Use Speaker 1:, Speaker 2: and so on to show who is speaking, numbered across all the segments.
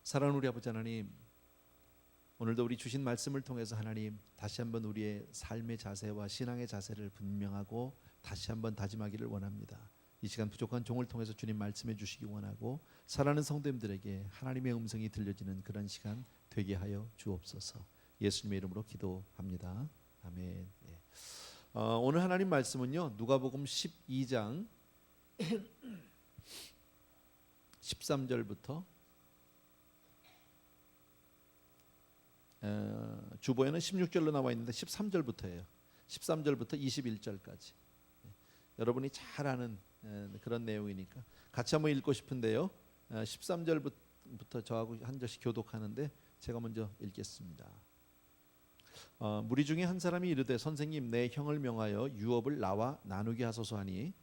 Speaker 1: 사랑하는 우리 아버지 하나님, 오늘도 우리 주신 말씀을 통해서 하나님 다시 한번 우리의 삶의 자세와 신앙의 자세를 분명하고 다시 한번 다짐하기를 원합니다. 이 시간 부족한 종을 통해서 주님 말씀해 주시기 원하고 사랑하는 성도님들에게 하나님의 음성이 들려지는 그런 시간 되게 하여 주옵소서. 예수님의 이름으로 기도합니다. 아멘. 오늘 하나님 말씀은요, 누가복음 12장 13절부터 주보에는 16절로 나와 있는데 13절부터예요. 13절부터 21절까지. 여러분이 잘 아는 그런 내용이니까 같이 한번 읽고 싶은데요. 13절부터 저하고 한 절씩 교독하는데 제가 먼저 읽겠습니다. 무리 중에 한 사람이 이르되 선생님, 내 형을 명하여 유업을 나와 나누게 하소서 하니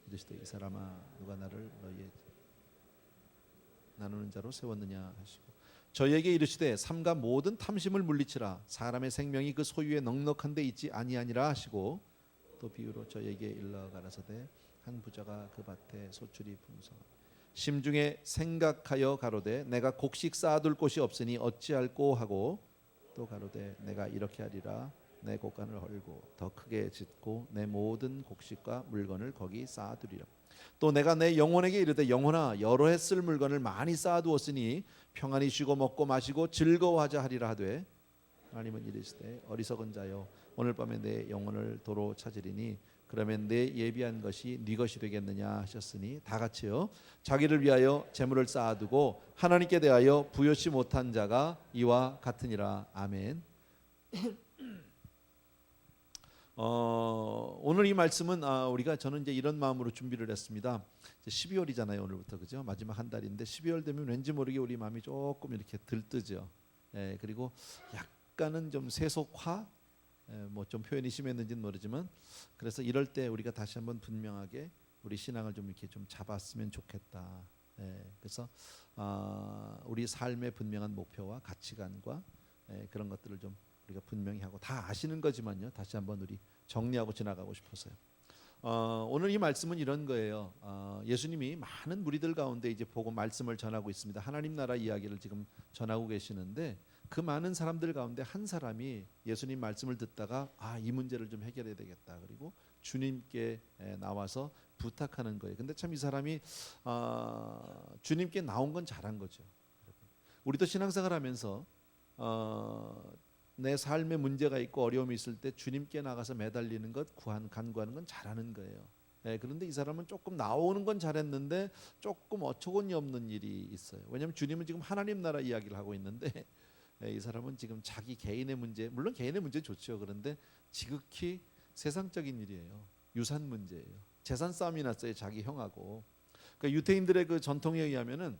Speaker 1: 이르시되 이 사람아, 누가 나를 너희의 나누는 자로 세웠느냐 하시고 저희에게 이르시되 삼가 모든 탐심을 물리치라. 사람의 생명이 그 소유에 넉넉한 데 있지 아니하니라 하시고 또 비유로 저희에게 일러 가라사대 한 부자가 그 밭에 소출이 풍성하니 심중에 생각하여 가로되 내가 곡식 쌓아둘 곳이 없으니 어찌할꼬 하고 또 가로되 내가 이렇게 하리라. 내 곡간을 헐고 더 크게 짓고 내 모든 곡식과 물건을 거기 쌓아두리라. 또 내가 내 영혼에게 이르되 영혼아, 여러 해 쓸 물건을 많이 쌓아두었으니 평안히 쉬고 먹고 마시고 즐거워하자 하리라 하되 하나님은 이르시되 어리석은 자여, 오늘 밤에 내 영혼을 도로 찾으리니 그러면 내 예비한 것이 네 것이 되겠느냐 하셨으니 다 같이요. 자기를 위하여 재물을 쌓아두고 하나님께 대하여 부요치 못한 자가 이와 같으니라. 아멘. 오늘 이 말씀은 저는 이제 이런 마음으로 준비를 했습니다. 이제 12월이잖아요, 오늘부터. 그죠? 마지막 한 달인데 12월 되면 왠지 모르게 우리 마음이 조금 이렇게 들뜨죠. 그리고 약간은 좀 세속화, 뭐 좀 표현이 심했는지는 모르지만, 그래서 이럴 때 우리가 다시 한번 분명하게 우리 신앙을 좀 이렇게 좀 잡았으면 좋겠다. 그래서 우리 삶의 분명한 목표와 가치관과 그런 것들을 좀 우리가 분명히 하고, 다 아시는 거지만요, 다시 한번 우리 정리하고 지나가고 싶어서요. 오늘 이 말씀은 이런 거예요. 예수님이 많은 무리들 가운데 이제 복음 말씀을 전하고 있습니다. 하나님 나라 이야기를 지금 전하고 계시는데 그 많은 사람들 가운데 한 사람이 예수님 말씀을 듣다가 이 문제를 좀 해결해야 되겠다. 그리고 주님께 나와서 부탁하는 거예요. 근데 참 이 사람이 주님께 나온 건 잘한 거죠. 우리도 신앙생활하면서 내 삶에 문제가 있고 어려움이 있을 때 주님께 나가서 매달리는 것, 간구하는 건 잘하는 거예요. 그런데 이 사람은 조금 나오는 건 잘했는데 조금 어처구니 없는 일이 있어요. 왜냐하면 주님은 지금 하나님 나라 이야기를 하고 있는데 이 사람은 지금 자기 개인의 문제, 물론 개인의 문제 좋죠. 그런데 지극히 세상적인 일이에요. 유산 문제예요. 재산 싸움이 났어요, 자기 형하고. 그러니까 유대인들의 그 전통에 의하면은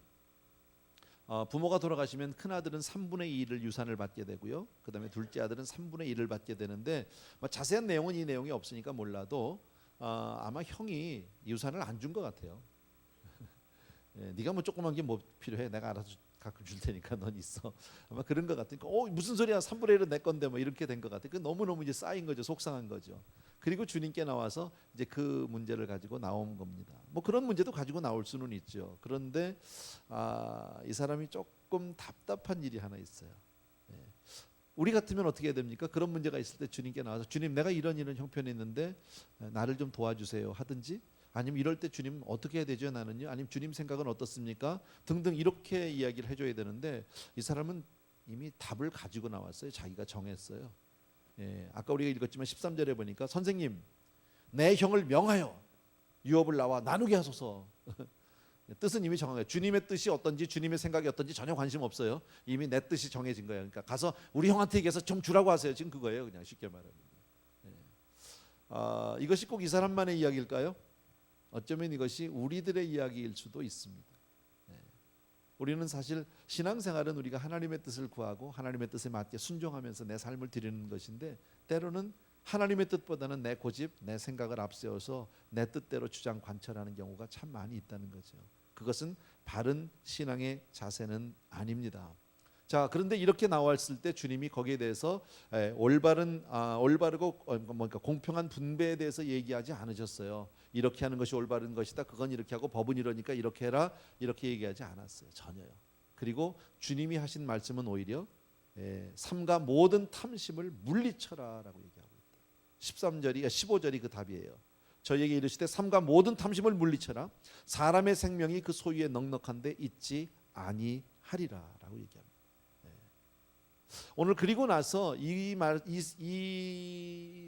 Speaker 1: 부모가 돌아가시면 큰 아들은 3분의 2를 유산을 받게 되고요. 그다음에 둘째 아들은 3분의 1을 받게 되는데 자세한 내용은 이 내용이 없으니까 몰라도 아마 형이 유산을 안 준 것 같아요. 네가 뭐 조그만 게 뭐 필요해? 내가 알아서 가끔 줄 테니까 넌 있어. 아마 그런 것 같으니까 무슨 소리야? 3분의 1은 내 건데 뭐 이렇게 된 것 같아. 그 너무너무 이제 쌓인 거죠. 속상한 거죠. 그리고 주님께 나와서 이제 그 문제를 가지고 나온 겁니다. 뭐 그런 문제도 가지고 나올 수는 있죠. 그런데 이 사람이 조금 답답한 일이 하나 있어요. 우리 같으면 어떻게 해야 됩니까? 그런 문제가 있을 때 주님께 나와서 주님, 내가 이런 형편이 있는데 나를 좀 도와주세요 하든지, 아니면 이럴 때 주님 어떻게 해야 되죠? 나는요. 아니면 주님 생각은 어떻습니까? 등등 이렇게 이야기를 해줘야 되는데 이 사람은 이미 답을 가지고 나왔어요. 자기가 정했어요. 아까 우리가 읽었지만 13절에 보니까 선생님, 내 형을 명하여 유업을 나와 나누게 하소서. 뜻은 이미 정한 거예요. 주님의 뜻이 어떤지, 주님의 생각이 어떤지 전혀 관심 없어요. 이미 내 뜻이 정해진 거예요. 그러니까 가서 우리 형한테 얘기해서 좀 주라고 하세요. 지금 그거예요. 그냥 쉽게 말하면. 이것이 꼭 이 사람만의 이야기일까요? 어쩌면 이것이 우리들의 이야기일 수도 있습니다. 우리는 사실 신앙생활은 우리가 하나님의 뜻을 구하고 하나님의 뜻에 맞게 순종하면서 내 삶을 드리는 것인데, 때로는 하나님의 뜻보다는 내 고집, 내 생각을 앞세워서 내 뜻대로 주장 관철하는 경우가 참 많이 있다는 거죠. 그것은 바른 신앙의 자세는 아닙니다. 자, 그런데 이렇게 나왔을 때 주님이 거기에 대해서 올바르고 공평한 분배에 대해서 얘기하지 않으셨어요. 이렇게 하는 것이 올바른 것이다, 그건 이렇게 하고 법은 이러니까 이렇게 해라, 이렇게 얘기하지 않았어요. 전혀요. 그리고 주님이 하신 말씀은 오히려 삼가 모든 탐심을 물리쳐라라고 얘기하고 있다. 15절이 그 답이에요. 저희에게 이르시되 삼가 모든 탐심을 물리쳐라. 사람의 생명이 그 소유에 넉넉한데 있지 아니하리라라고 얘기합니다. 오늘 그리고 나서 이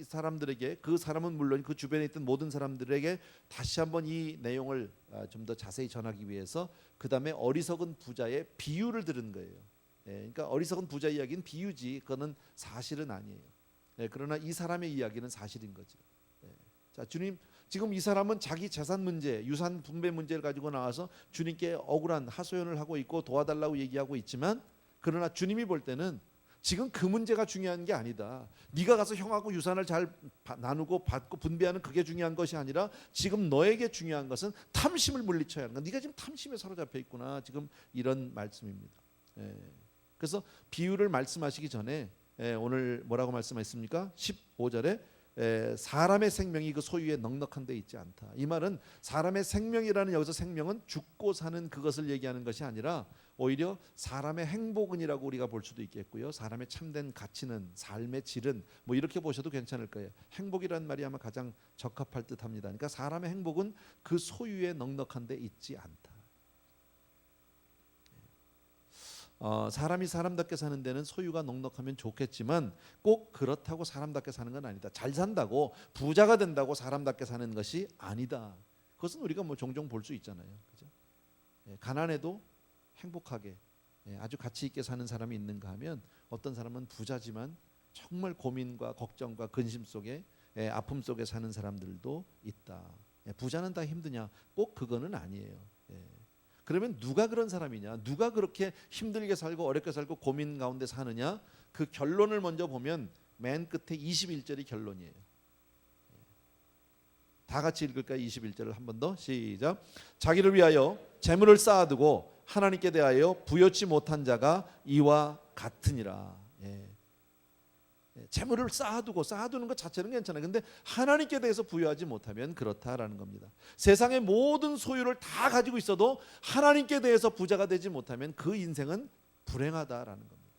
Speaker 1: 사람들에게, 그 사람은 물론 그 주변에 있던 모든 사람들에게 다시 한번 이 내용을 좀 더 자세히 전하기 위해서 그 다음에 어리석은 부자의 비유를 들은 거예요. 그러니까 어리석은 부자 이야기는 비유지 그거는 사실은 아니에요. 그러나 이 사람의 이야기는 사실인 거죠. 자, 주님, 지금 이 사람은 자기 재산 문제, 유산 분배 문제를 가지고 나와서 주님께 억울한 하소연을 하고 있고 도와달라고 얘기하고 있지만, 그러나 주님이 볼 때는 지금 그 문제가 중요한 게 아니다. 네가 가서 형하고 유산을 잘 나누고 받고 분배하는 그게 중요한 것이 아니라 지금 너에게 중요한 것은 탐심을 물리쳐야 하는 거야. 네가 지금 탐심에 사로잡혀 있구나. 지금 이런 말씀입니다. 그래서 비유를 말씀하시기 전에 오늘 뭐라고 말씀하셨습니까? 15절에 사람의 생명이 그 소유에 넉넉한 데 있지 않다. 이 말은 사람의 생명이라는, 여기서 생명은 죽고 사는 그것을 얘기하는 것이 아니라 오히려 사람의 행복은이라고 우리가 볼 수도 있겠고요. 사람의 참된 가치는, 삶의 질은, 뭐 이렇게 보셔도 괜찮을 거예요. 행복이라는 말이 아마 가장 적합할 듯합니다. 그러니까 사람의 행복은 그 소유에 넉넉한 데 있지 않다. 사람이 사람답게 사는 데는 소유가 넉넉하면 좋겠지만 꼭 그렇다고 사람답게 사는 건 아니다. 잘 산다고 부자가 된다고 사람답게 사는 것이 아니다. 그것은 우리가 뭐 종종 볼 수 있잖아요. 그죠? 가난해도 행복하게 아주 가치 있게 사는 사람이 있는가 하면, 어떤 사람은 부자지만 정말 고민과 걱정과 근심 속에, 아픔 속에 사는 사람들도 있다. 부자는 다 힘드냐? 꼭 그거는 아니에요. 그러면 누가 그런 사람이냐? 누가 그렇게 힘들게 살고 어렵게 살고 고민 가운데 사느냐? 그 결론을 먼저 보면 맨 끝에 21절이 결론이에요. 다 같이 읽을까요? 21절을 한 번 더 시작. 자기를 위하여 재물을 쌓아두고 하나님께 대하여 부여치 못한 자가 이와 같으니라. 재물을 쌓아두는 것 자체는 괜찮아요. 근데 하나님께 대해서 부여하지 못하면 그렇다라는 겁니다. 세상의 모든 소유를 다 가지고 있어도 하나님께 대해서 부자가 되지 못하면 그 인생은 불행하다라는 겁니다.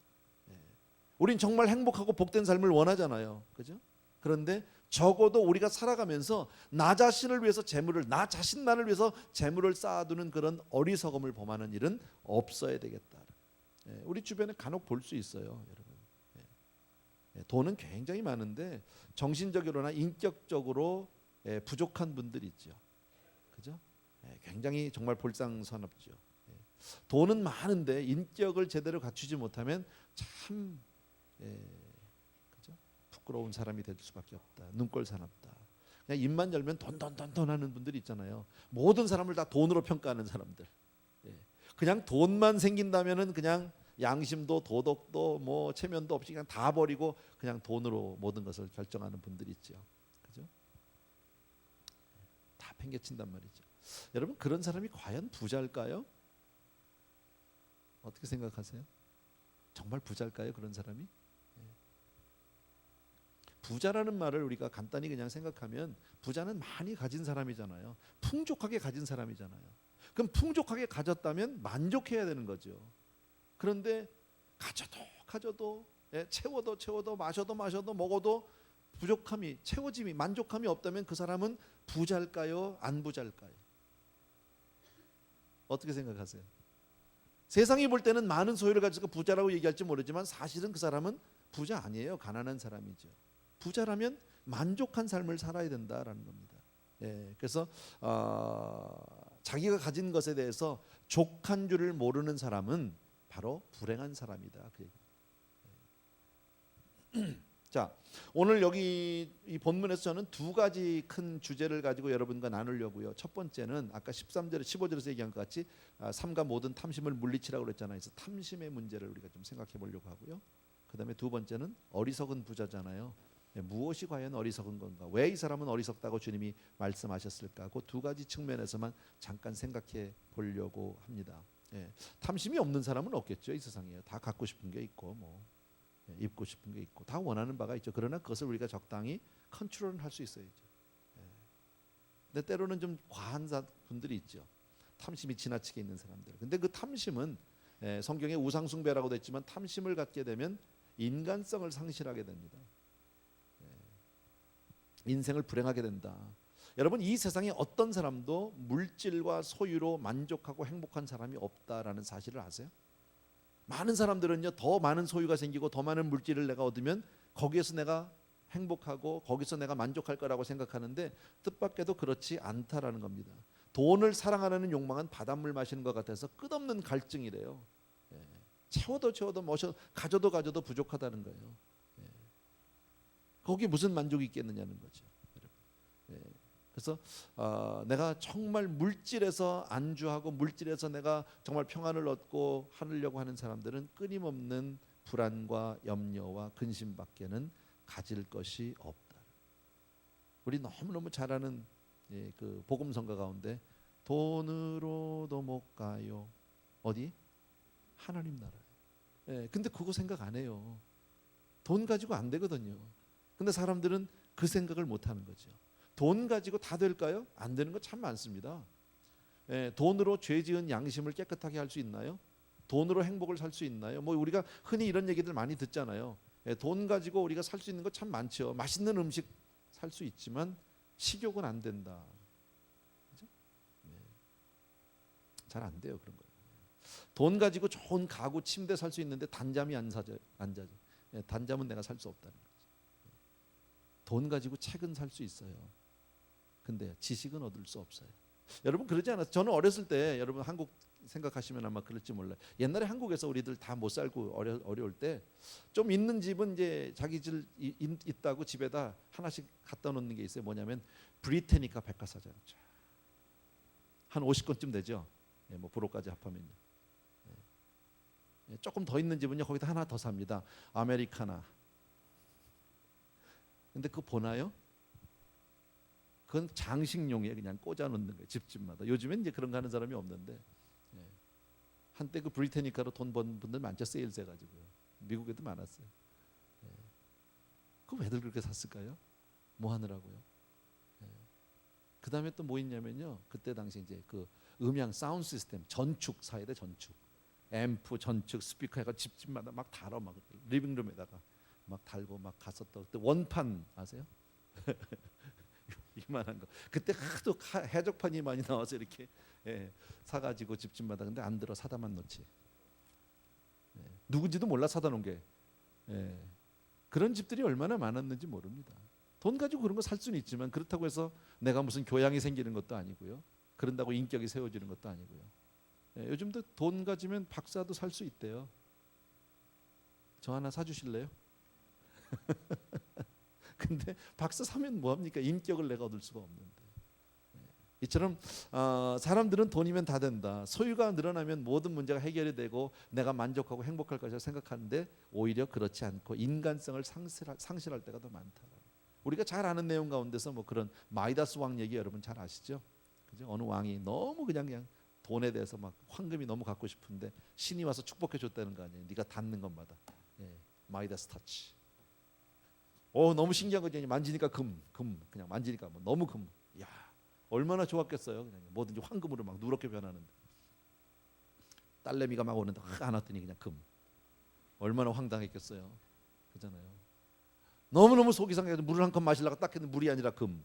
Speaker 1: 우린 정말 행복하고 복된 삶을 원하잖아요. 그죠? 그런데 적어도 우리가 살아가면서 나 자신을 위해서 나 자신만을 위해서 재물을 쌓아두는 그런 어리석음을 범하는 일은 없어야 되겠다. 우리 주변에 간혹 볼 수 있어요, 여러분. 돈은 굉장히 많은데 정신적으로나 인격적으로 부족한 분들이 있죠. 그죠? 굉장히 정말 볼상사납죠. 돈은 많은데 인격을 제대로 갖추지 못하면 참 그죠? 부끄러운 사람이 될 수밖에 없다. 눈꼴 사납다. 그냥 입만 열면 돈 하는 분들이 있잖아요. 모든 사람을 다 돈으로 평가하는 사람들. 그냥 돈만 생긴다면은 그냥 양심도 도덕도 뭐 체면도 없이 그냥 다 버리고 그냥 돈으로 모든 것을 결정하는 분들이 있죠. 그죠? 다 팽개친단 말이죠. 여러분, 그런 사람이 과연 부자일까요? 어떻게 생각하세요? 정말 부자일까요, 그런 사람이? 부자라는 말을 우리가 간단히 그냥 생각하면 부자는 많이 가진 사람이잖아요. 풍족하게 가진 사람이잖아요. 그럼 풍족하게 가졌다면 만족해야 되는 거죠. 그런데 가져도 채워도 마셔도 먹어도 부족함이, 채워짐이, 만족함이 없다면 그 사람은 부자일까요? 안 부자일까요? 어떻게 생각하세요? 세상이 볼 때는 많은 소유를 가지고 부자라고 얘기할지 모르지만 사실은 그 사람은 부자 아니에요. 가난한 사람이죠. 부자라면 만족한 삶을 살아야 된다라는 겁니다. 그래서 자기가 가진 것에 대해서 족한 줄을 모르는 사람은 바로 불행한 사람이다. 그 얘기. 자, 오늘 여기 이 본문에서 저는 두 가지 큰 주제를 가지고 여러분과 나누려고요. 첫 번째는 아까 13절, 15절에서 얘기한 것 같이 삼가 모든 탐심을 물리치라고 그랬잖아요. 그래서 탐심의 문제를 우리가 좀 생각해 보려고 하고요. 그다음에 두 번째는 어리석은 부자잖아요. 무엇이 과연 어리석은 건가? 왜 이 사람은 어리석다고 주님이 말씀하셨을까? 그 두 가지 측면에서만 잠깐 생각해 보려고 합니다. 탐심이 없는 사람은 없겠죠. 이 세상에 다 갖고 싶은 게 있고 뭐 입고 싶은 게 있고 다 원하는 바가 있죠. 그러나 그것을 우리가 적당히 컨트롤을 할 수 있어야죠. 근데 때로는 좀 과한 분들이 있죠. 탐심이 지나치게 있는 사람들. 근데 그 탐심은 성경에 우상 숭배라고도 했지만 탐심을 갖게 되면 인간성을 상실하게 됩니다. 인생을 불행하게 된다. 여러분, 이 세상에 어떤 사람도 물질과 소유로 만족하고 행복한 사람이 없다라는 사실을 아세요? 많은 사람들은요, 더 많은 소유가 생기고 더 많은 물질을 내가 얻으면 거기에서 내가 행복하고 거기서 내가 만족할 거라고 생각하는데 뜻밖에도 그렇지 않다라는 겁니다. 돈을 사랑하는 욕망은 바닷물 마시는 것 같아서 끝없는 갈증이래요. 채워도 가져도 부족하다는 거예요. 거기에 무슨 만족이 있겠느냐는 거죠. 그래서 내가 정말 물질에서 안주하고 물질에서 내가 정말 평안을 얻고 하려고 하는 사람들은 끊임없는 불안과 염려와 근심밖에는 가질 것이 없다. 우리 너무너무 잘 아는 그 복음성가 가운데 돈으로도 못 가요. 어디? 하나님 나라에. 근데 그거 생각 안 해요. 돈 가지고 안 되거든요. 근데 사람들은 그 생각을 못 하는 거죠. 돈 가지고 다 될까요? 안 되는 거 참 많습니다. 돈으로 죄 지은 양심을 깨끗하게 할 수 있나요? 돈으로 행복을 살 수 있나요? 뭐 우리가 흔히 이런 얘기들 많이 듣잖아요. 돈 가지고 우리가 살 수 있는 거 참 많죠. 맛있는 음식 살 수 있지만 식욕은 안 된다. 그죠? 잘 안 돼요, 그런 거. 돈 가지고 좋은 가구, 침대 살 수 있는데 단잠이 안 자죠. 단잠은 내가 살 수 없다는 거죠. 돈 가지고 책은 살 수 있어요. 근데 지식은 얻을 수 없어요. 여러분 그러지 않았어요? 저는 어렸을 때, 여러분 한국 생각하시면 아마 그럴지 몰라요. 옛날에 한국에서 우리들 다 못 살고 어려울 때 좀 있는 집은 이제 자기 집 있다고 집에다 하나씩 갖다 놓는 게 있어요. 뭐냐면 브리테니카 백화사전. 한 50권쯤 되죠. 뭐 부로까지 합하면요. 조금 더 있는 집은요, 거기다 하나 더 삽니다. 아메리카나. 근데 그거 보나요? 그건 장식용이에요. 그냥 꽂아 놓는 거예요. 집집마다. 요즘엔 이제 그런 거 하는 사람이 없는데, 한때 그 브리테니카로 돈 번 분들 많죠. 세일즈 해가지고요. 미국에도 많았어요. 그거 왜들 그렇게 샀을까요? 뭐 하느라고요? 그 다음에 또 뭐 있냐면요, 그때 당시 이제 그 음향 사운드 시스템 전축 사야 돼. 전축 앰프, 전축, 스피커 해가 집집마다 막 달아. 막 리빙룸에다가 막 달고 막 갔었다. 그때 원판 아세요? 이만한 거. 그때 하도 해적판이 많이 나와서 이렇게 사가지고 집집마다. 근데 안 들어. 사다만 놓지. 누군지도 몰라 사다 놓은 게. 그런 집들이 얼마나 많았는지 모릅니다. 돈 가지고 그런 거 살 수는 있지만 그렇다고 해서 내가 무슨 교양이 생기는 것도 아니고요. 그런다고 인격이 세워지는 것도 아니고요. 요즘도 돈 가지면 박사도 살 수 있대요. 저 하나 사주실래요? 근데 박사 사면 뭐합니까? 인격을 내가 얻을 수가 없는데. 이처럼 사람들은 돈이면 다 된다. 소유가 늘어나면 모든 문제가 해결이 되고 내가 만족하고 행복할 것이라고 생각하는데 오히려 그렇지 않고 인간성을 상실할 때가 더 많다. 우리가 잘 아는 내용 가운데서 뭐 그런 마이다스 왕 얘기 여러분 잘 아시죠? 그죠? 어느 왕이 너무 그냥 돈에 대해서 막 황금이 너무 갖고 싶은데 신이 와서 축복해 줬다는 거 아니에요. 네가 닿는 것마다. 마이다스 터치. 너무 신기한 거지. 만지니까 금 그냥 만지니까 뭐 너무 금. 야, 얼마나 좋았겠어요. 그냥 뭐든지 황금으로 막 누렇게 변하는데. 딸내미가 막 오는데 안았더니 그냥 금. 얼마나 황당했겠어요. 그잖아요. 너무너무 속이 상해서 물을 한 컵 마시려고 딱 했는데 물이 아니라 금.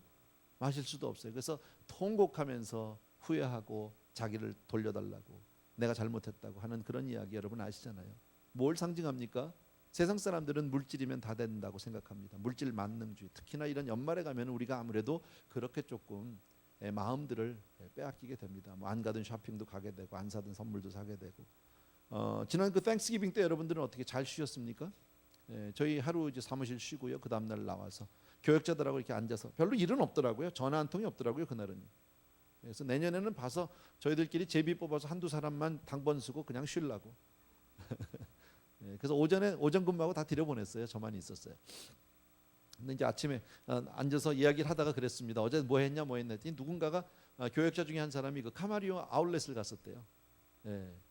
Speaker 1: 마실 수도 없어요. 그래서 통곡하면서 후회하고 자기를 돌려달라고, 내가 잘못했다고 하는 그런 이야기 여러분 아시잖아요. 뭘 상징합니까? 세상 사람들은 물질이면 다 된다고 생각합니다. 물질 만능주의. 특히나 이런 연말에 가면 우리가 아무래도 그렇게 조금 마음들을 빼앗기게 됩니다. 뭐 안 가든 쇼핑도 가게 되고 안 사든 선물도 사게 되고. 지난 그 땡스기빙 때 여러분들은 어떻게 잘 쉬셨습니까? 저희 하루 이제 사무실 쉬고요. 그 다음 날 나와서 교역자들하고 이렇게 앉아서 별로 일은 없더라고요. 전화 한 통이 없더라고요 그날은. 그래서 내년에는 봐서 저희들끼리 제비 뽑아서 한두 사람만 당번 쓰고 그냥 쉬려고. 그래서 오전 근무하고 다 들여보냈어요. 저만 있었어요. 근데 이제 아침에 앉아서 이야기를 하다가 그랬습니다. 어제 뭐 했냐 했더니 누군가가 교역자 중에 한 사람이 그 카마리오 아울렛을 갔었대요.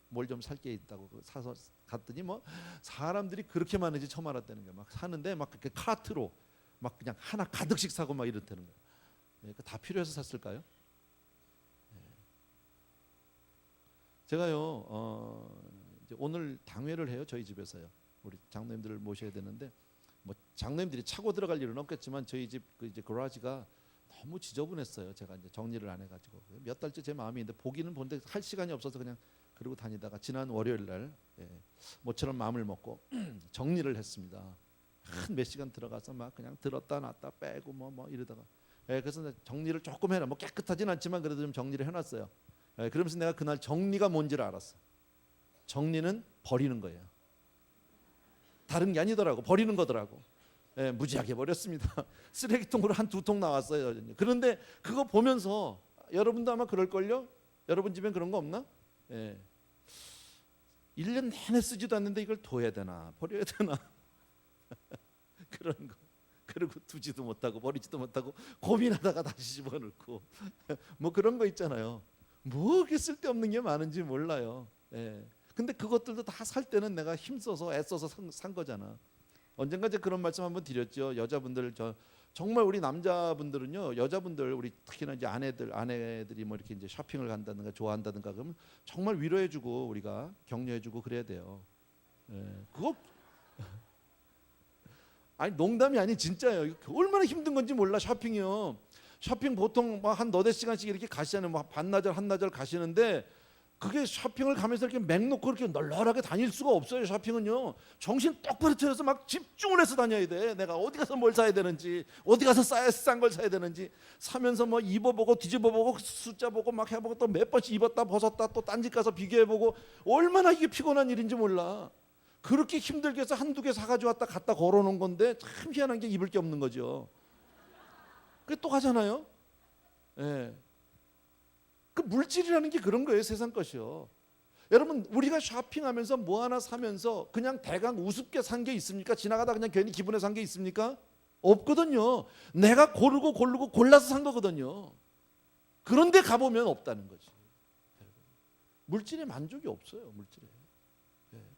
Speaker 1: 뭘 좀 살 게 있다고 사서 갔더니 뭐 사람들이 그렇게 많은지 처음 알았다는 거예요. 막 사는데 막 그렇게 카트로 막 그냥 하나 가득씩 사고 막 이렇다는 거예요. 다 필요해서 샀을까요? 제가요 오늘 당회를 해요. 저희 집에서요. 우리 장로님들을 모셔야 되는데 뭐 장로님들이 차고 들어갈 일은 없겠지만 저희 집 그 이제 그라지가 너무 지저분했어요. 제가 이제 정리를 안 해가지고 몇 달째 제 마음이 있는데 보기는 보는데 할 시간이 없어서 그냥 그러고 다니다가 지난 월요일 날 모처럼 마음을 먹고 정리를 했습니다. 한 몇 시간 들어가서 막 그냥 들었다 놨다 빼고 뭐 이러다가 그래서 정리를 조금 해놔. 뭐 깨끗하진 않지만 그래도 좀 정리를 해놨어요. 그러면서 내가 그날 정리가 뭔지를 알았어. 정리는 버리는 거예요. 다른 게 아니더라고. 버리는 거더라고. 무지하게 버렸습니다. 쓰레기통으로 한 2통 나왔어요. 그런데 그거 보면서 여러분도 아마 그럴걸요? 여러분 집엔 그런 거 없나? 1년 내내 쓰지도 않는데 이걸 둬야 되나 버려야 되나 그런 거. 그리고 두지도 못하고 버리지도 못하고 고민하다가 다시 집어넣고 뭐 그런 거 있잖아요. 뭐 그렇게 쓸데없는 게 많은지 몰라요. 근데 그것들도 다 살 때는 내가 힘써서 애써서 산 거잖아. 언젠가 제가 그런 말씀 한번 드렸죠. 여자분들 정말 우리 남자분들은요, 여자분들 우리 특히나 이제 아내들이 뭐 이렇게 이제 쇼핑을 간다든가 좋아한다든가 그러면 정말 위로해주고 우리가 격려해주고 그래야 돼요. 그거 아니 농담이 아니 진짜예요. 얼마나 힘든 건지 몰라. 쇼핑이요. 쇼핑 보통 한 너댓 시간씩 이렇게 가시잖아요. 뭐 반나절 한나절 가시는데 그게 쇼핑을 가면서 이렇게 맥 놓고 이렇게 널널하게 다닐 수가 없어요. 쇼핑은요. 정신 똑바로 차려서 막 집중을 해서 다녀야 돼. 내가 어디 가서 뭘 사야 되는지, 어디 가서 싼 걸 사야 되는지, 사면서 뭐 입어보고 뒤집어보고 숫자 보고 막 해보고 또 몇 번씩 입었다 벗었다 또 딴 집 가서 비교해보고 얼마나 이게 피곤한 일인지 몰라. 그렇게 힘들게 해서 한두 개 사가지고 왔다 갖다 걸어놓은 건데 참 희한한 게 입을 게 없는 거죠. 그게 또 가잖아요. 그 물질이라는 게 그런 거예요. 세상 것이요. 여러분 우리가 쇼핑하면서 뭐 하나 사면서 그냥 대강 우습게 산 게 있습니까? 지나가다 그냥 괜히 기분에 산 게 있습니까? 없거든요. 내가 고르고 골라서 산 거거든요. 그런데 가보면 없다는 거지. 물질에 만족이 없어요. 물질에.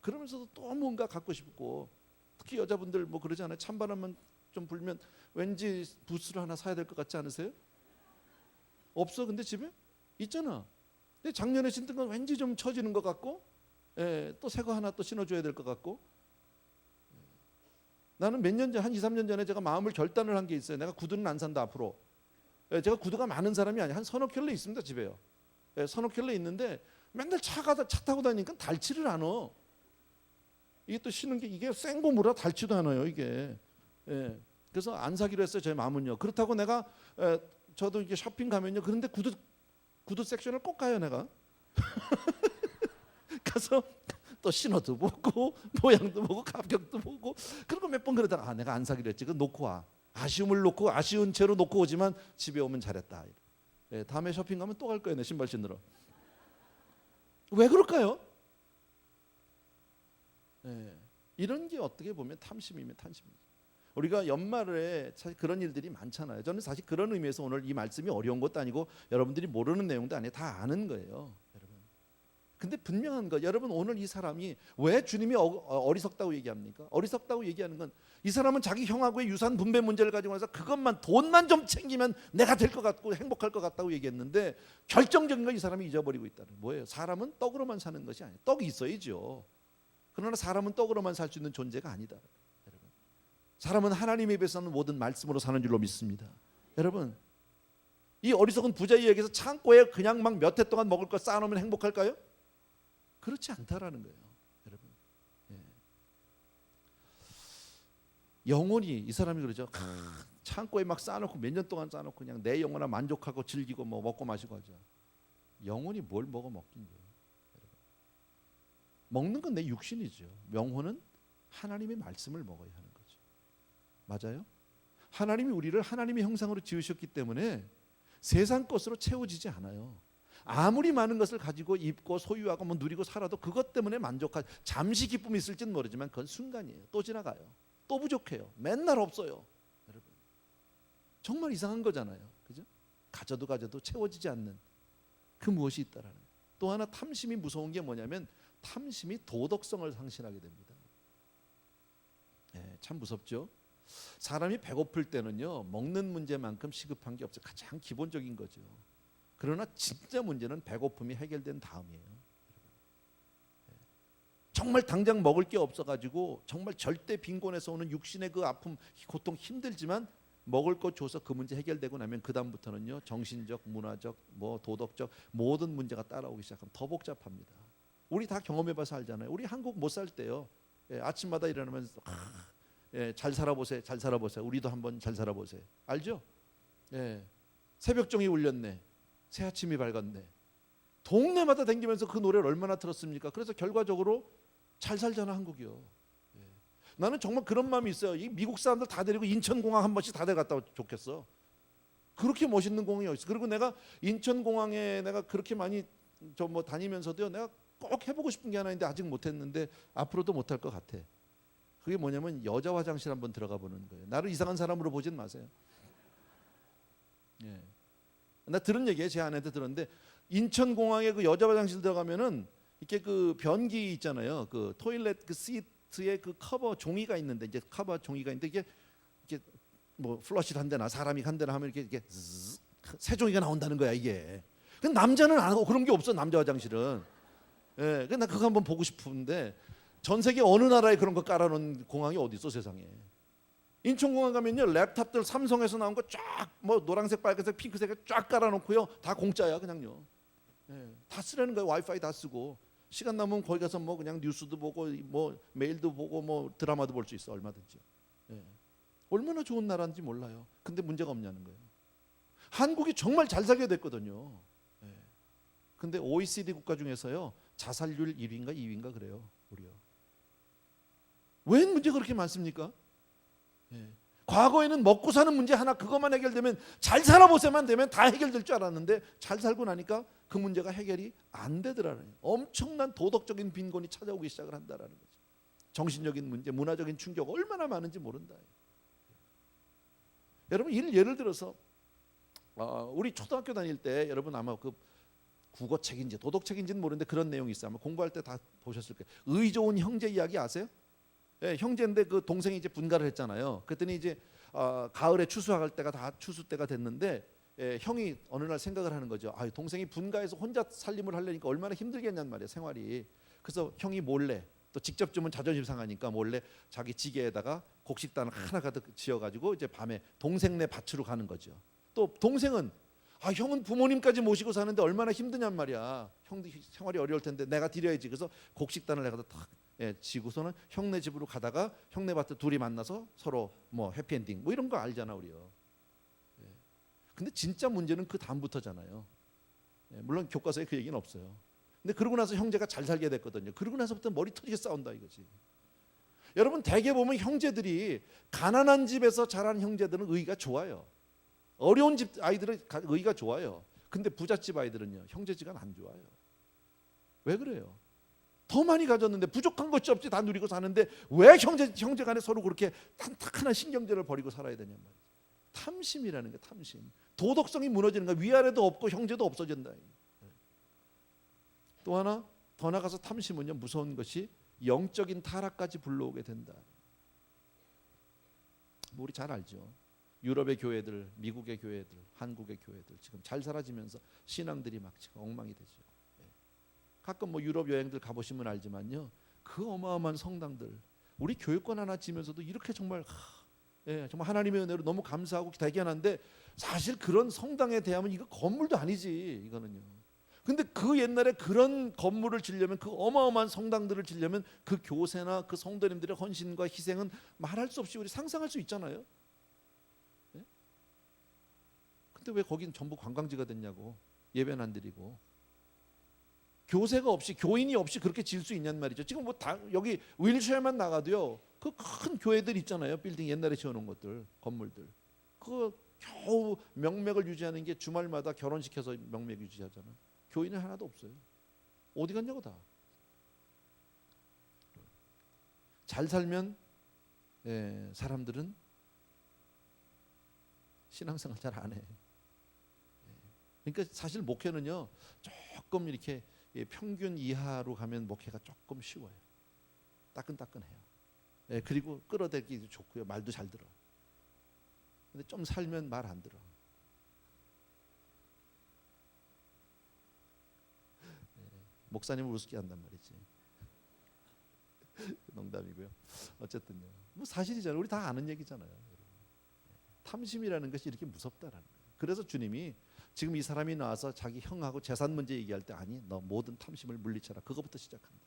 Speaker 1: 그러면서도 또 뭔가 갖고 싶고 특히 여자분들 뭐 그러잖아요. 찬바람만 좀 불면 왠지 부스를 하나 사야 될 것 같지 않으세요? 없어 근데 집에? 있잖아. 근데 작년에 신던 건 왠지 좀 처지는 것 같고 또 새 거 하나 또 신어줘야 될 것 같고 나는 몇 년 전, 한 2, 3년 전에 제가 마음을 결단을 한 게 있어요. 내가 구두는 안 산다 앞으로. 제가 구두가 많은 사람이 아니에요. 한 서너 켤레 있습니다 집에요. 서너 켤레 있는데 맨날 차 타고 다니니까 닳지를 않아. 이게 또 신은 게 이게 센 고무라 닳지도 않아요 이게. 그래서 안 사기로 했어요. 제 마음은요. 그렇다고 내가 저도 이게 쇼핑 가면요. 그런데 구두 섹션을 꼭 가요 내가. 가서 또 신어도 보고 모양도 보고 가격도 보고 그리고 몇 번 그러다가 내가 안 사기로 했지. 그 놓고 와. 아쉬움을 놓고 아쉬운 채로 놓고 오지만 집에 오면 잘했다. 다음에 쇼핑 가면 또 갈 거예요. 내 신발 신으러. 왜 그럴까요? 이런 게 어떻게 보면 탐심이면 탐심이죠. 우리가 연말에 사실 그런 일들이 많잖아요. 저는 사실 그런 의미에서 오늘 이 말씀이 어려운 것도 아니고 여러분들이 모르는 내용도 아니에요. 다 아는 거예요, 여러분. 근데 분명한 거, 여러분 오늘 이 사람이 왜 주님이 어리석다고 얘기합니까? 어리석다고 얘기하는 건 이 사람은 자기 형하고의 유산 분배 문제를 가지고 나서 그것만 돈만 좀 챙기면 내가 될 것 같고 행복할 것 같다고 얘기했는데 결정적인 건 이 사람이 잊어버리고 있다는 거예요. 뭐예요? 사람은 떡으로만 사는 것이 아니에요. 떡이 있어야죠. 그러나 사람은 떡으로만 살 수 있는 존재가 아니다. 여러분. 사람은 하나님에 입에서는 모든 말씀으로 사는 줄로 믿습니다. 여러분, 이 어리석은 부자에게서 창고에 그냥 막 몇 해 동안 먹을 거 쌓아놓으면 행복할까요? 그렇지 않다라는 거예요. 여러분, 영혼이 이 사람이 그러죠. 창고에 막 쌓아놓고 몇 년 동안 쌓아놓고 그냥 내 영혼아 만족하고 즐기고 뭐 먹고 마시고 하죠. 영혼이 뭘 먹어 먹긴요. 먹는 건 내 육신이죠. 영혼은 하나님의 말씀을 먹어야 하는 거죠. 맞아요? 하나님이 우리를 하나님의 형상으로 지으셨기 때문에 세상 것으로 채워지지 않아요. 아무리 많은 것을 가지고 입고 소유하고 뭐 누리고 살아도 그것 때문에 잠시 기쁨이 있을지는 모르지만 그건 순간이에요. 또 지나가요. 또 부족해요. 맨날 없어요. 여러분, 정말 이상한 거잖아요. 그죠? 가져도 채워지지 않는 그 무엇이 있다라는 거예요. 또 하나 탐심이 무서운 게 뭐냐면 탐심이 도덕성을 상실하게 됩니다. 참 무섭죠. 사람이 배고플 때는요 먹는 문제만큼 시급한 게 없어요. 가장 기본적인 거죠. 그러나 진짜 문제는 배고픔이 해결된 다음이에요. 정말 당장 먹을 게 없어가지고 정말 절대 빈곤에서 오는 육신의 그 아픔, 고통 힘들지만 먹을 것 줘서 그 문제 해결되고 나면 그 다음부터는요 정신적, 문화적, 뭐 도덕적 모든 문제가 따라오기 시작하면 더 복잡합니다. 우리 다 경험해봐서 알잖아요. 우리 한국 못 살 때요. 아침마다 일어나면서 잘 살아보세요, 잘 살아보세요. 우리도 한번 잘 살아보세요. 알죠? 새벽종이 울렸네, 새 아침이 밝았네. 동네마다 다니면서 그 노래를 얼마나 들었습니까? 그래서 결과적으로 잘 살잖아 한국이요. 나는 정말 그런 마음이 있어요. 이 미국 사람들 다 데리고 인천공항 한 번씩 다 데려갔다 좋겠어. 그렇게 멋있는 공항이 어디 있어? 그리고 내가 인천공항에 내가 그렇게 많이 뭐 다니면서도요, 내가 꼭 해보고 싶은 게 하나 있는데 아직 못했는데 앞으로도 못할 것 같아. 그게 뭐냐면 여자 화장실 한번 들어가 보는 거예요. 나를 이상한 사람으로 보진 마세요. 나 들은 얘기예요. 제 아내한테 들었는데 인천공항에 그 여자 화장실 들어가면은 이렇게 그 변기 있잖아요. 그 토일렛 그 시트에 그 커버 종이가 있는데 이제 커버 종이가 있는데 이게 뭐 플러시를 한대나 사람이 한대나 하면 이렇게 새 종이가 나온다는 거야 이게. 근데 남자는 안 하고 그런 게 없어 남자 화장실은. 근데 나 그거 한번 보고 싶은데 전 세계 어느 나라에 그런 거 깔아놓은 공항이 어디 있어 세상에. 인천공항 가면요 랩탑들 삼성에서 나온 거 쫙 뭐 노란색, 빨간색, 핑크색 쫙 깔아놓고요 다 공짜야 그냥요. 다 쓰라는 거예요. 와이파이 다 쓰고 시간 남으면 거기 가서 뭐 그냥 뉴스도 보고 뭐 메일도 보고 뭐 드라마도 볼 수 있어 얼마든지. 얼마나 좋은 나라인지 몰라요. 근데 문제가 없냐는 거예요. 한국이 정말 잘 살게 됐거든요. 근데 OECD 국가 중에서요 자살률 1위인가 2위인가 그래요 우리요. 왜 문제가 그렇게 많습니까? 과거에는 먹고 사는 문제 하나 그것만 해결되면 잘 살아보세만 되면 다 해결될 줄 알았는데 잘 살고 나니까 그 문제가 해결이 안 되더라고요. 엄청난 도덕적인 빈곤이 찾아오기 시작을 한다라는 거죠. 정신적인 문제, 문화적인 충격 얼마나 많은지 모른다. 여러분 예를 들어서 우리 초등학교 다닐 때 여러분 아마 그 국어책인지 도덕책인지는 모르는데 그런 내용이 있어요. 아마 공부할 때 다 보셨을 거예요. 의 좋은 형제 이야기 아세요? 형제인데 그 동생이 이제 분가를 했잖아요. 그랬더니 이제 가을에 추수할 때가 다 추수 때가 됐는데 형이 어느 날 생각을 하는 거죠. 동생이 분가해서 혼자 살림을 하려니까 얼마나 힘들겠냔 말이야 생활이. 그래서 형이 몰래 또 직접 주면 자존심 상하니까 몰래 자기 지게에다가 곡식단을 하나 가득 지어가지고 이제 밤에 동생네 밭으로 가는 거죠. 또 동생은 형은 부모님까지 모시고 사는데 얼마나 힘드냔 말이야. 형도 생활이 어려울 텐데 내가 드려야지. 그래서 곡식단을 내가 탁 지고서는 형네 집으로 가다가 형네 밭에 둘이 만나서 서로 뭐 해피엔딩 뭐 이런 거 알잖아 우리요. 근데 진짜 문제는 그 다음부터잖아요. 물론 교과서에 그 얘기는 없어요. 근데 그러고 나서 형제가 잘 살게 됐거든요. 그러고 나서부터 머리 터지게 싸운다 이거지. 여러분 대개 보면 형제들이 가난한 집에서 자란 형제들은 의가 좋아요. 어려운 집 아이들은 의가 좋아요. 근데 부잣집 아이들은요 형제지간 안 좋아요. 왜 그래요? 더 많이 가졌는데 부족한 것이 없지 다 누리고 사는데 왜 형제간에 서로 그렇게 딱딱한 신경전을 벌이고 살아야 되냔 말이에요. 탐심이라는 게 탐심. 도덕성이 무너지는 거야. 위아래도 없고 형제도 없어진다. 또 하나 더 나가서 탐심은요 무서운 것이 영적인 타락까지 불러오게 된다. 우리 잘 알죠. 유럽의 교회들, 미국의 교회들, 한국의 교회들 지금 잘 사라지면서 신앙들이 막 지금 엉망이 되죠. 가끔 뭐 유럽 여행들 가보시면 알지만요, 그 어마어마한 성당들, 우리 교육권 하나 지면서도 이렇게 정말 정말 하나님의 은혜로 너무 감사하고 대견한데 사실 그런 성당에 대하면 이거 건물도 아니지 이거는요. 근데 그 옛날에 그런 건물을 지려면 그 어마어마한 성당들을 지려면 그 교세나 그 성도님들의 헌신과 희생은 말할 수 없이 우리 상상할 수 있잖아요. 근데 왜 거긴 전부 관광지가 됐냐고. 예배는 안 드리고 교세가 없이 교인이 없이 그렇게 질 수 있냔 말이죠. 지금 뭐 다 여기 윌체어만 나가도요 그 큰 교회들 있잖아요. 빌딩 옛날에 지어놓은 것들 건물들 그 겨우 명맥을 유지하는 게 주말마다 결혼시켜서 명맥 유지하잖아. 교인은 하나도 없어요. 어디 갔냐고 다. 잘 살면 사람들은 신앙생활 잘 안 해. 그러니까 사실 목회는요 조금 이렇게 평균 이하로 가면 목회가 조금 쉬워요. 따끈따끈해요. 그리고 끌어들이기도 좋고요. 말도 잘 들어. 근데 좀 살면 말 안 들어. 목사님을 우습게 한단 말이지. 어쨌든요. 뭐 사실이잖아요. 우리 다 아는 얘기잖아요. 탐심이라는 것이 이렇게 무섭다라는 거예요. 그래서 주님이 지금 이 사람이 나와서 자기 형하고 재산 문제 얘기할 때 아니 너 모든 탐심을 물리쳐라. 그거부터 시작한다.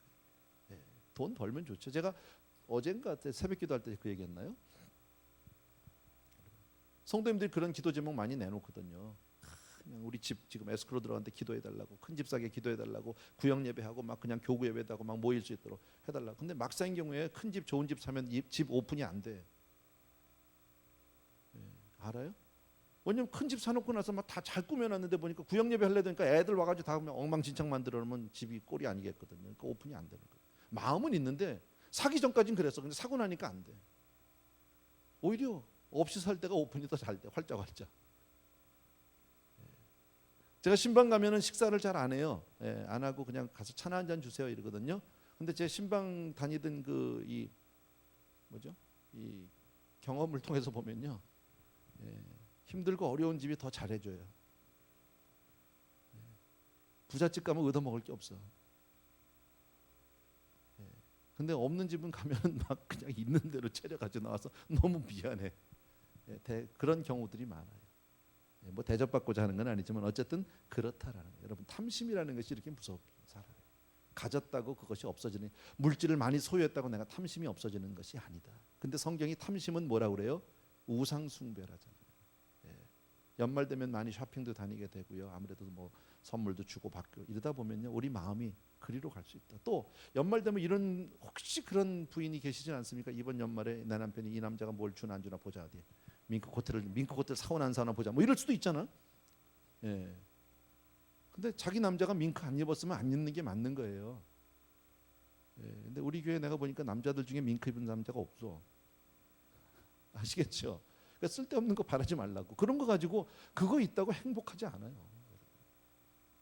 Speaker 1: 예, 돈 벌면 좋죠. 제가 어젠가 때 새벽 기도할 때 그 얘기했나요? 성도님들이 그런 기도 제목 많이 내놓거든요. 그냥 우리 집 지금 에스크로 들어갔는데 기도해달라고, 큰 집 사게 해달라고, 구역 예배하고 막 그냥 교구 예배도 하고 막 모일 수 있도록 해달라고. 근데 막사인 경우에 큰 집 좋은 집 사면 집 오픈이 안 돼. 예, 알아요? 왜냐면 큰 집 사놓고 나서 막 다 잘 꾸며놨는데 보니까 구역 예배 하려 되니까 애들 와가지고 다 그냥 엉망진창 만들어 놓으면 집이 꼴이 아니겠거든요. 그러니까 오픈이 안 되는 거예요. 마음은 있는데 사기 전까지는 그랬어. 근데 사고 나니까 안 돼. 오히려 없이 살 때가 오픈이 더 잘 돼. 활짝활짝. 제가 신방 가면은 식사를 잘 안 해요. 예, 안 하고 그냥 가서 차나 한 잔 주세요 이러거든요. 근데 제 신방 다니던 그 이 뭐죠? 이 경험을 통해서 보면요, 예, 힘들고 어려운 집이 더 잘해줘요. 예, 부잣집 가면 얻어먹을 게 없어. 예, 근데 없는 집은 가면은 막 그냥 있는 대로 차려가지고 나와서 너무 미안해. 예, 그런 경우들이 많아요. 뭐 대접받고자 하는 건 아니지만 어쨌든 그렇다라는 거예요. 여러분 탐심이라는 것이 이렇게 무섭게 살아요. 가졌다고 그것이 없어지는, 물질을 많이 소유했다고 내가 탐심이 없어지는 것이 아니다. 근데 성경이 탐심은 뭐라고 그래요? 우상 숭배라잖아요. 예. 연말 되면 많이 쇼핑도 다니게 되고요. 아무래도 뭐 선물도 주고 받고 이러다 보면요, 우리 마음이 그리로 갈 수 있다. 또 연말 되면 이런, 혹시 그런 부인이 계시진 않습니까? 이번 연말에 내 남편이 이 남자가 뭘 주나 안 주나 보자 어디. 민크 코트를 사오나 안 사오나 보자. 뭐 이럴 수도 있잖아. 예. 근데 자기 남자가 민크 안 입었으면 안 입는 게 맞는 거예요. 예. 근데 우리 교회 내가 보니까 남자들 중에 민크 입은 남자가 없어. 아시겠죠? 그러니까 쓸데없는 거 바라지 말라고. 그런 거 가지고 그거 있다고 행복하지 않아요.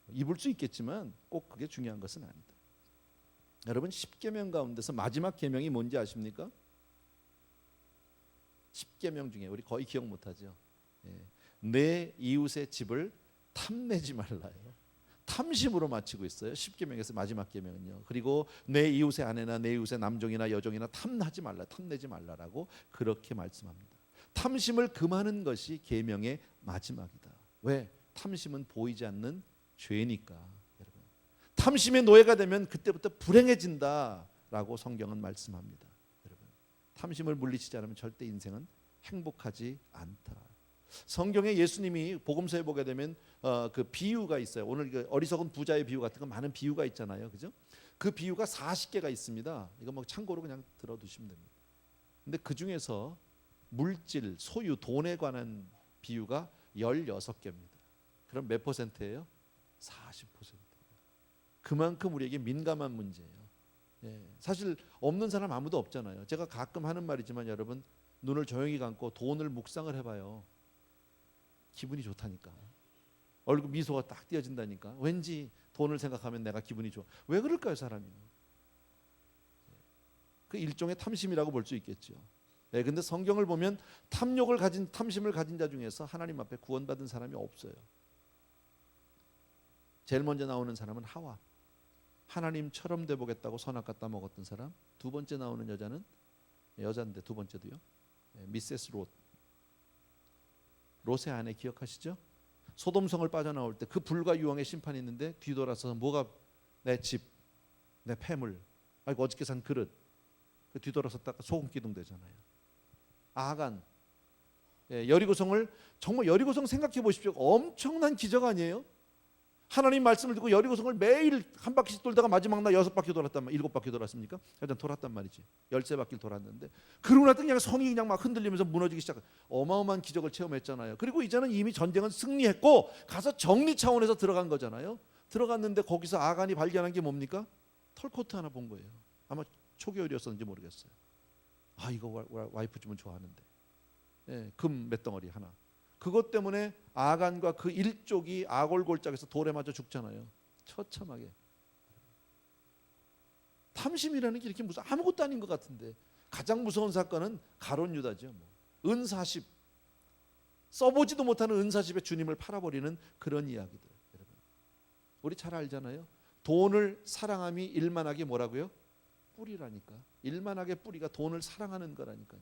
Speaker 1: 입을 수 있겠지만 꼭 그게 중요한 것은 아니다. 여러분 10계명 가운데서 마지막 계명이 뭔지 아십니까? 10계명 중에 우리 거의 기억 못하죠. 예. 내 이웃의 집을 탐내지 말라요. 탐심으로 마치고 있어요. 10계명에서 마지막 계명은요. 그리고 내 이웃의 아내나 내 이웃의 남종이나 여종이나 탐내지 말라라고 그렇게 말씀합니다. 탐심을 금하는 것이 계명의 마지막이다. 왜? 탐심은 보이지 않는 죄니까. 여러분, 탐심의 노예가 되면 그때부터 불행해진다라고 성경은 말씀합니다. 탐심을 물리치지 않으면 절대 인생은 행복하지 않다. 성경에 예수님이 복음서에 보게 되면 그 비유가 있어요. 오늘 그 어리석은 부자의 비유 같은 거 많은 비유가 있잖아요, 그죠? 그 비유가 40개가 있습니다. 이거 뭐 참고로 그냥 들어두시면 됩니다. 근데 그 중에서 물질, 소유, 돈에 관한 비유가 16개입니다. 그럼 몇 퍼센트예요? 40%. 그만큼 우리에게 민감한 문제예요. 예, 사실 없는 사람 아무도 없잖아요. 제가 가끔 하는 말이지만 여러분, 눈을 조용히 감고 돈을 묵상을 해봐요. 기분이 좋다니까. 얼굴 미소가 딱 띄어진다니까. 왠지 돈을 생각하면 내가 기분이 좋아. 왜 그럴까요, 사람이? 그 일종의 탐심이라고 볼 수 있겠죠. 예, 근데 성경을 보면 탐심을 가진 자 중에서 하나님 앞에 구원받은 사람이 없어요. 제일 먼저 나오는 사람은 하와. 하나님처럼 돼보겠다고 선악 갖다 먹었던 사람. 두 번째 나오는 여자는 여자인데 두 번째도요, 미세스 롯. 롯의 아내 기억하시죠? 소돔성을 빠져나올 때 그 불과 유황의 심판이 있는데 뒤돌아서 뭐가 내 집, 내 폐물, 아이고 어저께 산 그릇, 그 뒤돌아섰다가 소금 기둥 되잖아요. 아간, 여리고성을, 정말 여리고성 생각해 보십시오. 엄청난 기적 아니에요? 하나님 말씀을 듣고 여리고성을 매일 한 바퀴씩 돌다가 마지막 날 6바퀴 돌았단 말이에요. 7바퀴 돌았습니까? 일단 돌았단 말이지. 13바퀴를 돌았는데, 그러고 나서 그냥 성이 그냥 막 흔들리면서 무너지기 시작. 어마어마한 기적을 체험했잖아요. 그리고 이제는 이미 전쟁은 승리했고 가서 정리 차원에서 들어간 거잖아요. 들어갔는데 거기서 아간이 발견한 게 뭡니까? 털코트 하나 본 거예요. 아마 초겨울이었었는지 모르겠어요. 아, 이거 와이프 주면 좋아하는데. 금 몇 덩어리 하나. 그것 때문에 아간과 그 일족이 아골골짝에서 돌에 맞아 죽잖아요. 처참하게. 탐심이라는 게 이렇게 무슨 아무것도 아닌 것 같은데, 가장 무서운 사건은 가룟 유다죠. 은40, 써보지도 못하는 은40에 주님을 팔아버리는 그런 이야기들. 여러분, 우리 잘 알잖아요. 돈을 사랑함이 일만하게 뭐라고요? 뿌리라니까. 일만하게 뿌리가 돈을 사랑하는 거라니까요.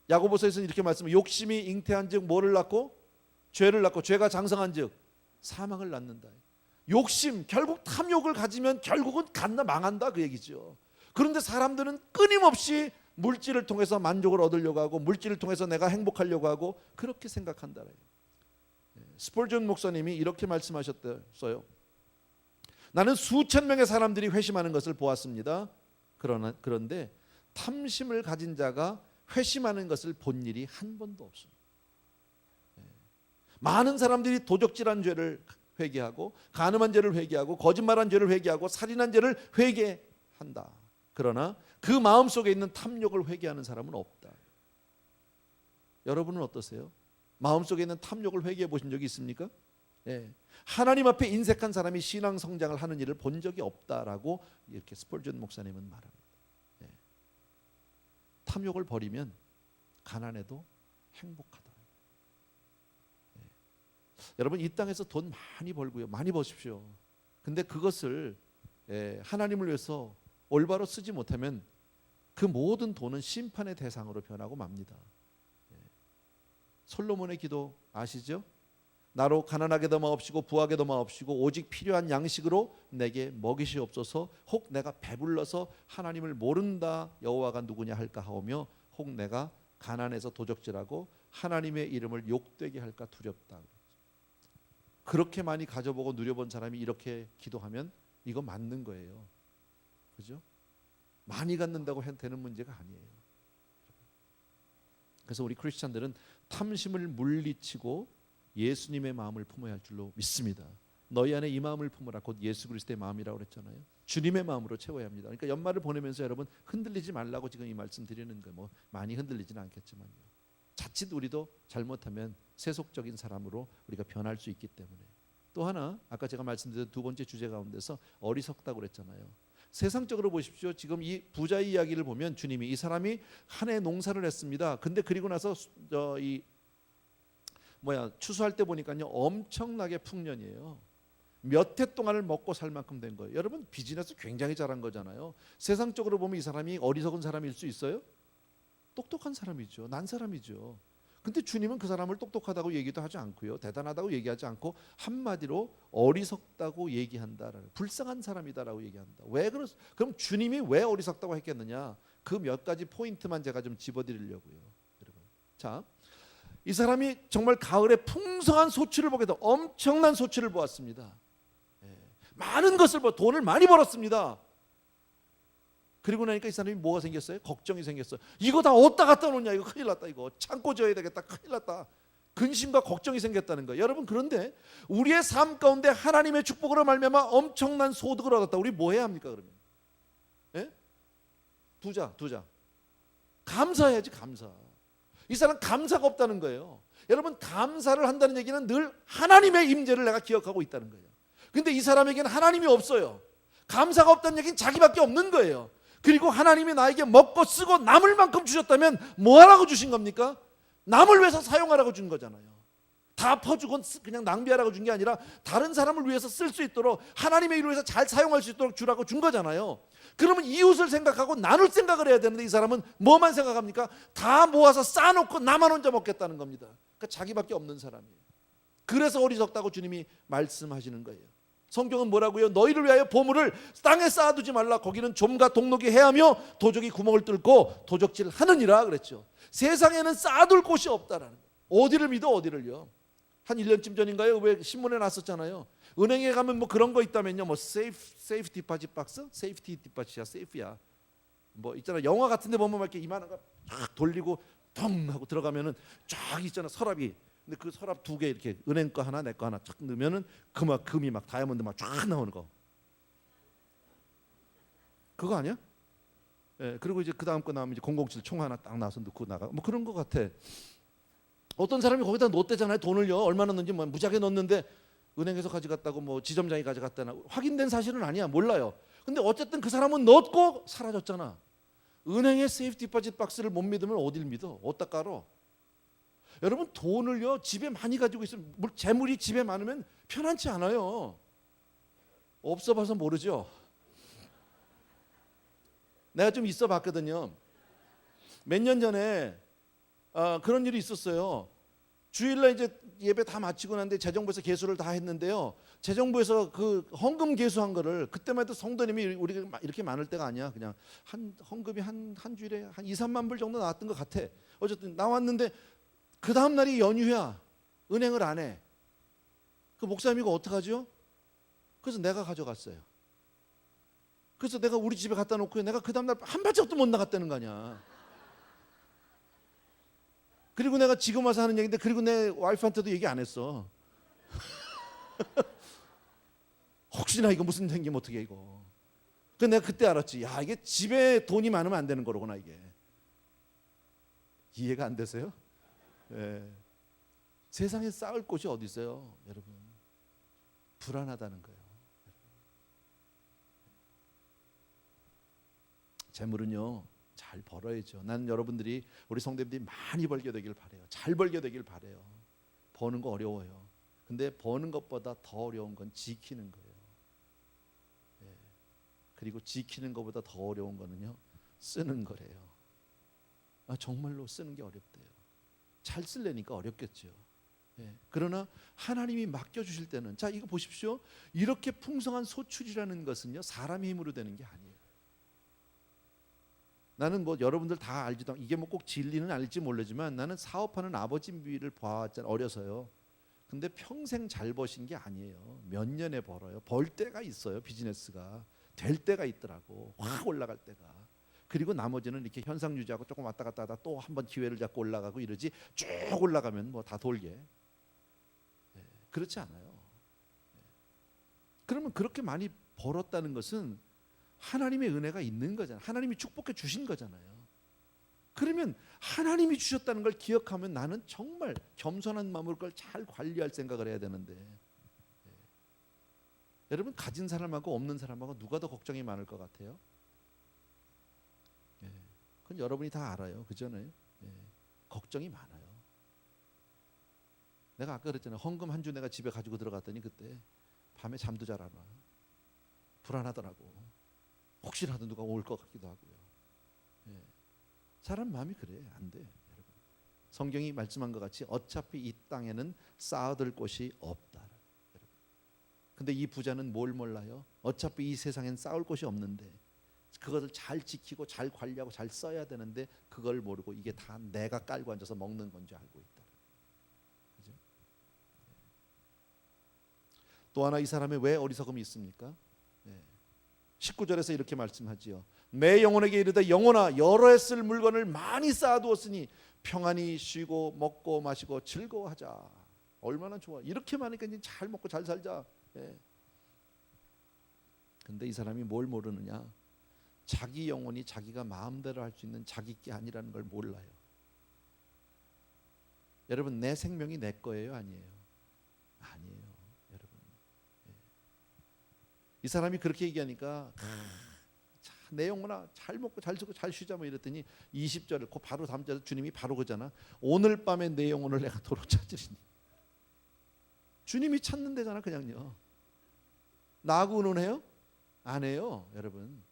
Speaker 1: 야고보서에서는 이렇게 말씀해요. 욕심이 잉태한즉 뭐를 낳고? 죄를 낳고 죄가 장성한즉 사망을 낳는다. 욕심, 결국 탐욕을 가지면 결국은 간다 망한다 그 얘기죠. 그런데 사람들은 끊임없이 물질을 통해서 만족을 얻으려고 하고 물질을 통해서 내가 행복하려고 하고 그렇게 생각한다. 스펄전 목사님이 이렇게 말씀하셨어요. 나는 수천 명의 사람들이 회심하는 것을 보았습니다. 그런데 탐심을 가진 자가 회심하는 것을 본 일이 한 번도 없습니다. 많은 사람들이 도적질한 죄를 회개하고 간음한 죄를 회개하고 거짓말한 죄를 회개하고 살인한 죄를 회개한다. 그러나 그 마음속에 있는 탐욕을 회개하는 사람은 없다. 여러분은 어떠세요? 마음속에 있는 탐욕을 회개해 보신 적이 있습니까? 하나님 앞에 인색한 사람이 신앙 성장을 하는 일을 본 적이 없다라고 이렇게 스펄전 목사님은 말합니다. 탐욕을 버리면 가난해도 행복하다. 여러분 이 땅에서 돈 많이 벌고요. 많이 버십시오. 근데 그것을 하나님을 위해서 올바로 쓰지 못하면 그 모든 돈은 심판의 대상으로 변하고 맙니다. 솔로몬의 기도 아시죠? 나로 가난하게도 마옵시고 부하게도 마옵시고 오직 필요한 양식으로 내게 먹이시옵소서. 혹 내가 배불러서 하나님을 모른다 여호와가 누구냐 할까 하오며 혹 내가 가난해서 도적질하고 하나님의 이름을 욕되게 할까 두렵다. 그렇게 많이 가져보고 누려본 사람이 이렇게 기도하면 이거 맞는 거예요. 그죠? 많이 갖는다고 되는 문제가 아니에요. 그래서 우리 크리스찬들은 탐심을 물리치고 예수님의 마음을 품어야 할 줄로 믿습니다. 너희 안에 이 마음을 품으라 곧 예수 그리스도의 마음이라고 그랬잖아요. 주님의 마음으로 채워야 합니다. 그러니까 연말을 보내면서 여러분 흔들리지 말라고 지금 이 말씀 드리는 거예요. 뭐 많이 흔들리지는 않겠지만요. 자칫 우리도 잘못하면 세속적인 사람으로 우리가 변할 수 있기 때문에. 또 하나 아까 제가 말씀드린 두 번째 주제 가운데서 어리석다고 그랬잖아요. 세상적으로 보십시오. 지금 이 부자의 이야기를 보면 주님이 이 사람이 한 해 농사를 했습니다. 근데 그리고 나서 추수할 때 보니까요 엄청나게 풍년이에요. 몇 해 동안을 먹고 살 만큼 된 거예요. 여러분 비즈니스 굉장히 잘한 거잖아요. 세상적으로 보면 이 사람이 어리석은 사람일 수 있어요? 똑똑한 사람이죠. 난 사람이죠. 근데 주님은 그 사람을 똑똑하다고 얘기도 하지 않고요. 대단하다고 얘기하지 않고 한마디로 어리석다고 얘기한다. 불쌍한 사람이다라고 얘기한다. 왜 그럼 주님이 왜 어리석다고 했겠느냐? 그 몇 가지 포인트만 제가 좀 집어드리려고요. 여러분. 자, 이 사람이 정말 가을에 풍성한 소출을 보게 돼 엄청난 소출을 보았습니다. 많은 것을 돈을 많이 벌었습니다. 그리고 나니까 이 사람이 뭐가 생겼어요? 걱정이 생겼어요. 이거 다 어디다 갖다 놓냐? 이거 큰일 났다. 이거 창고 져야 되겠다. 큰일 났다. 근심과 걱정이 생겼다는 거예요. 여러분 그런데 우리의 삶 가운데 하나님의 축복으로 말미암아 엄청난 소득을 얻었다. 우리 뭐 해야 합니까 그러면? 두자. 감사해야지 감사. 이 사람 감사가 없다는 거예요. 여러분 감사를 한다는 얘기는 늘 하나님의 임재를 내가 기억하고 있다는 거예요. 근데 이 사람에게는 하나님이 없어요. 감사가 없다는 얘기는 자기밖에 없는 거예요. 그리고 하나님이 나에게 먹고 쓰고 남을 만큼 주셨다면 뭐 하라고 주신 겁니까? 남을 위해서 사용하라고 준 거잖아요. 다 퍼주고 그냥 낭비하라고 준 게 아니라 다른 사람을 위해서 쓸 수 있도록 하나님의 일을 위해서 잘 사용할 수 있도록 주라고 준 거잖아요. 그러면 이웃을 생각하고 나눌 생각을 해야 되는데 이 사람은 뭐만 생각합니까? 다 모아서 쌓아놓고 나만 혼자 먹겠다는 겁니다. 그러니까 자기밖에 없는 사람이에요. 그래서 어리석다고 주님이 말씀하시는 거예요. 성경은 뭐라고요? 너희를 위하여 보물을 땅에 쌓아두지 말라. 거기는 좀과 동록이 해하며 도적이 구멍을 뚫고 도적질하느니라 그랬죠. 세상에는 쌓아둘 곳이 없다라는 거예요. 어디를 믿어 어디를요? 한 1년쯤 전인가요? 왜 신문에 났었잖아요. 은행에 가면 뭐 그런 거 있다면요. 뭐 세이프 디파짓 박스? 세이프티 디파짓이야. 세이프야. 뭐 있잖아. 영화 같은 데 보면 막 이렇게 이만한 거 쫙 돌리고 덩 하고 들어가면은 쫙 있잖아. 서랍이. 근데 그 서랍 두 개 이렇게 은행 거 하나 내 거 하나 쫙 넣으면은 금이 막 다이아몬드 막 쫙 나오는 거. 그거 아니야? 그리고 이제 그 다음 거 나오면 이제 007 총 하나 딱 나와서 넣고 나가. 뭐 그런 거 같아. 어떤 사람이 거기다 넣었대잖아요. 돈을요. 얼마나 넣는지 뭐 무지하게 넣었는데 은행에서 가져갔다고 뭐 지점장이 가져갔다나 확인된 사실은 아니야. 몰라요. 근데 어쨌든 그 사람은 넣었고 사라졌잖아. 은행의 세이프 디파짓 박스를 못 믿으면 어딜 믿어? 어디다 깔어? 여러분 돈을요 집에 많이 가지고 있으면 재물이 집에 많으면 편안치 않아요. 없어봐서 모르죠. 내가 좀 있어 봤거든요. 몇 년 전에 그런 일이 있었어요. 주일날 이제 예배 다 마치고 난데 재정부에서 개수를 다 했는데요. 재정부에서 그 헌금 개수한 거를, 그때만 해도 성도님이 우리가 이렇게 많을 때가 아니야. 그냥 한 헌금이 한 주일에 한 2, 3만 불 정도 나왔던 것 같아. 어쨌든 나왔는데 그 다음 날이 연휴야. 은행을 안 해. 그 목사님 이거 어떡하죠? 그래서 내가 가져갔어요. 그래서 내가 우리 집에 갖다 놓고 내가 그 다음 날 한 발짝도 못 나갔다는 거 아니야. 그리고 내가 지금 와서 하는 얘기인데, 그리고 내 와이프한테도 얘기 안 했어. 혹시나 이거 무슨 생기면 어떻게 이거. 그 내가 그때 알았지. 야, 이게 집에 돈이 많으면 안 되는 거로구나 이게. 이해가 안 되세요? 예. 세상에 쌓을 곳이 어디 있어요, 여러분? 불안하다는 거예요. 재물은요, 잘 벌어야죠. 난 여러분들이, 우리 성도님들이 많이 벌게 되길 바래요. 잘 벌게 되길 바래요. 버는 거 어려워요. 근데 버는 것보다 더 어려운 건 지키는 거예요. 예. 그리고 지키는 것보다 더 어려운 거는요, 쓰는 거래요. 정말로 쓰는 게 어렵대요. 잘 쓰려니까 어렵겠죠. 예. 그러나 하나님이 맡겨주실 때는, 자 이거 보십시오. 이렇게 풍성한 소출이라는 것은요, 사람의 힘으로 되는 게 아니에요. 나는 뭐 여러분들 다 알지도, 이게 뭐 꼭 진리는 알지 모르지만 나는 사업하는 아버지 비를 봐왔잖아요, 어려서요. 근데 평생 잘 버신 게 아니에요. 몇 년에 벌어요. 벌 때가 있어요. 비즈니스가 될 때가 있더라고. 확 올라갈 때가. 그리고 나머지는 이렇게 현상 유지하고 조금 왔다 갔다 하다 또 한번 기회를 잡고 올라가고 이러지, 쭉 올라가면 뭐 다 돌게. 네, 그렇지 않아요. 네. 그러면 그렇게 많이 벌었다는 것은 하나님의 은혜가 있는 거잖아요. 하나님이 축복해 주신 거잖아요. 그러면 하나님이 주셨다는 걸 기억하면 나는 정말 겸손한 마음으로 그걸 잘 관리할 생각을 해야 되는데, 네. 여러분, 가진 사람하고 없는 사람하고 누가 더 걱정이 많을 것 같아요? 네. 그건 여러분이 다 알아요. 그잖아요. 네. 걱정이 많아요. 내가 아까 그랬잖아요. 헌금 한 주 내가 집에 가지고 들어갔더니 그때 밤에 잠도 잘 안 와. 불안하더라고. 혹시라도 누가 올 것 같기도 하고요. 예. 사람 마음이 그래. 안 돼, 여러분. 성경이 말씀한 것 같이 어차피 이 땅에는 쌓아둘 곳이 없다, 여러분. 근데 이 부자는 뭘 몰라요? 어차피 이 세상엔 쌓을 곳이 없는데 그것을 잘 지키고 잘 관리하고 잘 써야 되는데 그걸 모르고 이게 다 내가 깔고 앉아서 먹는 건지 알고 있다. 그죠? 또 하나, 이 사람의 왜 어리석음이 있습니까? 19절에서 이렇게 말씀하지요. 내 영혼에게 이르되, 영혼아, 여러 해 쓸 물건을 많이 쌓아두었으니 평안히 쉬고 먹고 마시고 즐거워하자. 얼마나 좋아. 이렇게 많으니까 이제 잘 먹고 잘 살자. 예. 근데 이 사람이 뭘 모르느냐? 자기 영혼이 자기가 마음대로 할 수 있는 자기 게 아니라는 걸 몰라요. 여러분, 내 생명이 내 거예요, 아니에요? 아니에요, 여러분. 예. 이 사람이 그렇게 얘기하니까 내 영혼아, 잘 먹고 잘 쓰고 잘 쉬자 뭐 이랬더니 20절을 그 바로 다음 절에 주님이 바로 그러잖아. 오늘 밤에 내 영혼을 내가 도로 찾으리니. 주님이 찾는 데잖아, 그냥요. 나하고 의논해요? 안 해요, 여러분.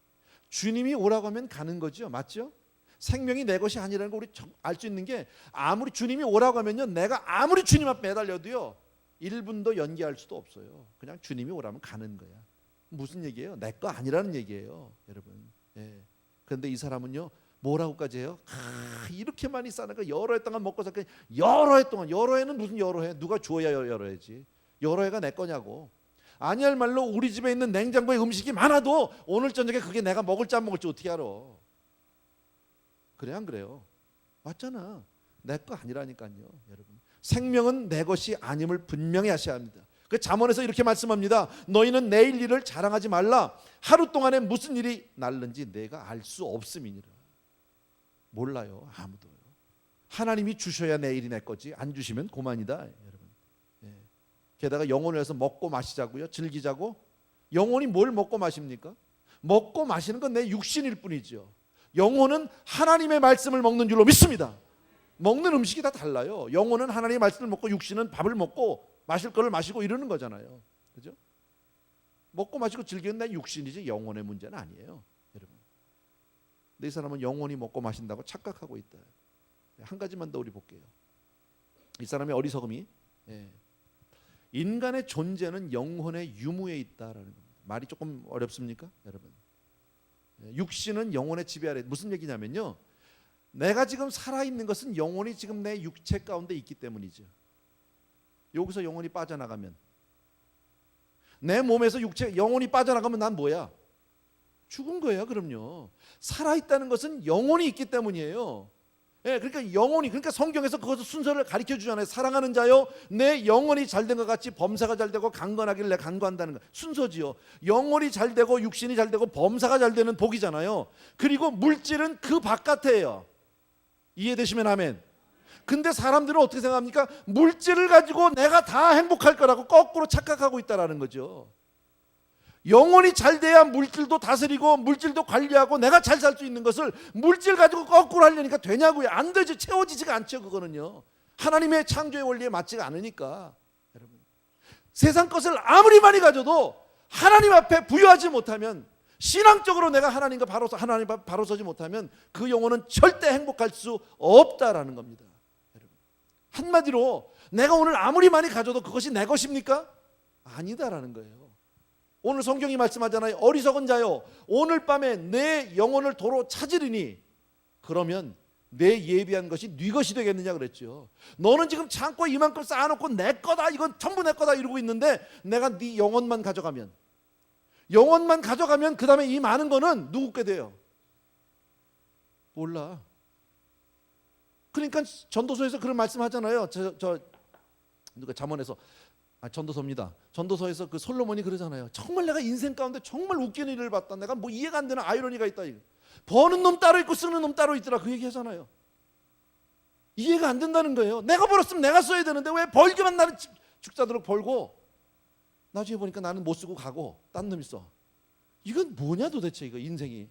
Speaker 1: 주님이 오라고 하면 가는 거죠, 맞죠? 생명이 내 것이 아니라는 거 우리 알 수 있는 게, 아무리 주님이 오라고 하면요, 내가 아무리 주님 앞에 매달려도요 1분도 연기할 수도 없어요. 그냥 주님이 오라면 가는 거야. 무슨 얘기예요? 내 거 아니라는 얘기예요, 여러분. 예. 그런데 이 사람은요, 뭐라고까지 해요? 이렇게 많이 싸니까 여러 해 동안 먹고 살까. 여러 해 동안, 여러 해는 무슨 여러 해? 누가 줘야 여러 해지. 여러 해가 내 거냐고. 아니할 말로 우리 집에 있는 냉장고에 음식이 많아도 오늘 저녁에 그게 내가 먹을지 안 먹을지 어떻게 알아? 그래 안 그래요? 맞잖아. 내 거 아니라니까요, 여러분. 생명은 내 것이 아님을 분명히 하셔야 합니다. 그 잠언에서 이렇게 말씀합니다. 너희는 내일 일을 자랑하지 말라. 하루 동안에 무슨 일이 날는지 내가 알 수 없음이니라. 몰라요, 아무도요. 하나님이 주셔야 내일이 내 거지, 안 주시면 고만이다, 여러분. 예. 게다가 영혼을 해서 먹고 마시자고요, 즐기자고. 영혼이 뭘 먹고 마십니까? 먹고 마시는 건 내 육신일 뿐이죠. 영혼은 하나님의 말씀을 먹는 줄로 믿습니다. 먹는 음식이 다 달라요. 영혼은 하나님의 말씀을 먹고 육신은 밥을 먹고 마실 거를 마시고 이러는 거잖아요. 그죠? 먹고 마시고 즐기는 내 육신이지 영혼의 문제는 아니에요, 여러분. 근데 이 사람은 영원히 먹고 마신다고 착각하고 있다. 한 가지만 더 우리 볼게요. 이 사람의 어리석음이 인간의 존재는 영혼의 유무에 있다라는 겁니다. 말이 조금 어렵습니까, 여러분? 육신은 영혼의 지배 아래. 무슨 얘기냐면요, 내가 지금 살아있는 것은 영혼이 지금 내 육체 가운데 있기 때문이죠. 여기서 영혼이 빠져나가면, 내 몸에서 영혼이 빠져나가면 난 뭐야? 죽은 거예요. 그럼요. 살아있다는 것은 영혼이 있기 때문이에요. 그러니까 영혼이, 그러니까 성경에서 그것을 순서를 가르쳐 주잖아요. 사랑하는 자요, 내 영혼이 잘된 것 같이 범사가 잘되고 강건하기를 내가 간구한다는 거 순서지요. 영혼이 잘되고 육신이 잘되고 범사가 잘되는 복이잖아요. 그리고 물질은 그 바깥에요. 이해되시면 아멘. 근데 사람들은 어떻게 생각합니까? 물질을 가지고 내가 다 행복할 거라고 거꾸로 착각하고 있다라는 거죠. 영혼이 잘 돼야 물질도 다스리고 물질도 관리하고 내가 잘 살 수 있는 것을 물질 가지고 거꾸로 하려니까 되냐고요. 안 되죠. 채워지지가 않죠. 그거는요, 하나님의 창조의 원리에 맞지가 않으니까. 여러분, 세상 것을 아무리 많이 가져도 하나님 앞에 부여하지 못하면, 신앙적으로 내가 하나님 앞에 바로 서지 못하면 그 영혼은 절대 행복할 수 없다라는 겁니다. 여러분, 한마디로 내가 오늘 아무리 많이 가져도 그것이 내 것입니까? 아니다라는 거예요. 오늘 성경이 말씀하잖아요. 어리석은 자요, 오늘 밤에 내 영혼을 도로 찾으리니 그러면 내 예비한 것이 네 것이 되겠느냐 그랬죠. 너는 지금 창고에 이만큼 쌓아놓고 내 거다, 이건 전부 내 거다 이러고 있는데, 내가 네 영혼만 가져가면 그 다음에 이 많은 거는 누구 게 돼요? 몰라. 그러니까 전도서에서 그런 말씀하잖아요. 누가 잠언에서, 전도서입니다. 전도서에서 그 솔로몬이 그러잖아요. 정말 내가 인생 가운데 정말 웃기는 일을 봤다. 내가 뭐 이해가 안 되는 아이러니가 있다. 버는 놈 따로 있고 쓰는 놈 따로 있더라. 그 얘기 하잖아요. 이해가 안 된다는 거예요. 내가 벌었으면 내가 써야 되는데 왜 벌기만 나는 죽자도록 벌고 나중에 보니까 나는 못 쓰고 가고 딴 놈이 써. 이건 뭐냐 도대체, 이거 인생이.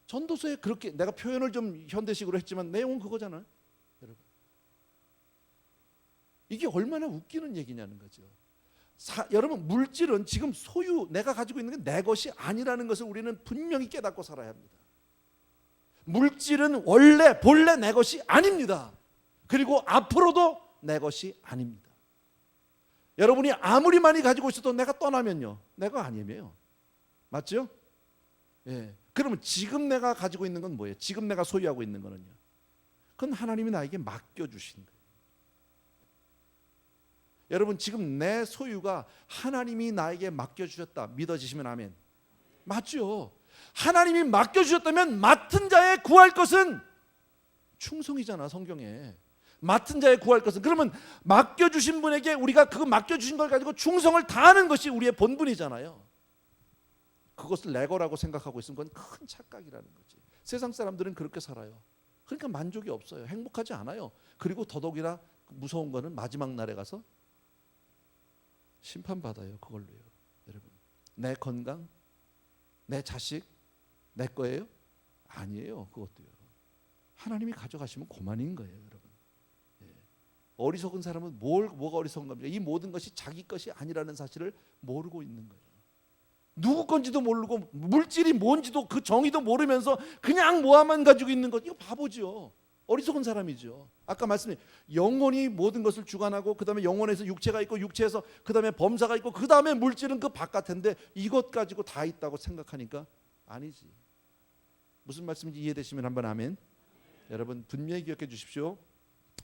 Speaker 1: 전도서에 그렇게 내가 표현을 좀 현대식으로 했지만 내용은 그거잖아요. 여러분, 이게 얼마나 웃기는 얘기냐는 거죠. 여러분, 물질은 지금 소유, 내가 가지고 있는 게 내 것이 아니라는 것을 우리는 분명히 깨닫고 살아야 합니다. 물질은 본래 내 것이 아닙니다. 그리고 앞으로도 내 것이 아닙니다. 여러분이 아무리 많이 가지고 있어도 내가 떠나면요, 내가 아니에요. 맞죠? 그러면 지금 내가 가지고 있는 건 뭐예요? 지금 내가 소유하고 있는 거는요, 그건 하나님이 나에게 맡겨주신 거예요. 여러분, 지금 내 소유가 하나님이 나에게 맡겨주셨다 믿어지시면 아멘. 맞죠? 하나님이 맡겨주셨다면 맡은 자의 구할 것은 충성이잖아. 성경에 맡은 자의 구할 것은, 그러면 맡겨주신 분에게 우리가 그 맡겨주신 걸 가지고 충성을 다하는 것이 우리의 본분이잖아요. 그것을 내 거라고 생각하고 있으면 그건 큰 착각이라는 거지. 세상 사람들은 그렇게 살아요. 그러니까 만족이 없어요. 행복하지 않아요. 그리고 더더욱이나 무서운 거는 마지막 날에 가서 심판받아요. 그걸로요. 여러분, 내 건강, 내 자식, 내 거예요? 아니에요. 그것도요, 하나님이 가져가시면 그만인 거예요. 여러분, 어리석은 사람은 뭐가 어리석은 겁니까? 이 모든 것이 자기 것이 아니라는 사실을 모르고 있는 거예요. 누구 건지도 모르고 물질이 뭔지도 그 정의도 모르면서 그냥 모아만 가지고 있는 것, 이거 바보죠. 어리석은 사람이죠. 아까 말씀드린 영혼이 모든 것을 주관하고 그 다음에 영혼에서 육체가 있고 육체에서 그 다음에 범사가 있고 그 다음에 물질은 그 바깥인데 이것 가지고 다 있다고 생각하니까 아니지. 무슨 말씀인지 이해되시면 한번 아멘. 여러분, 분명히 기억해 주십시오.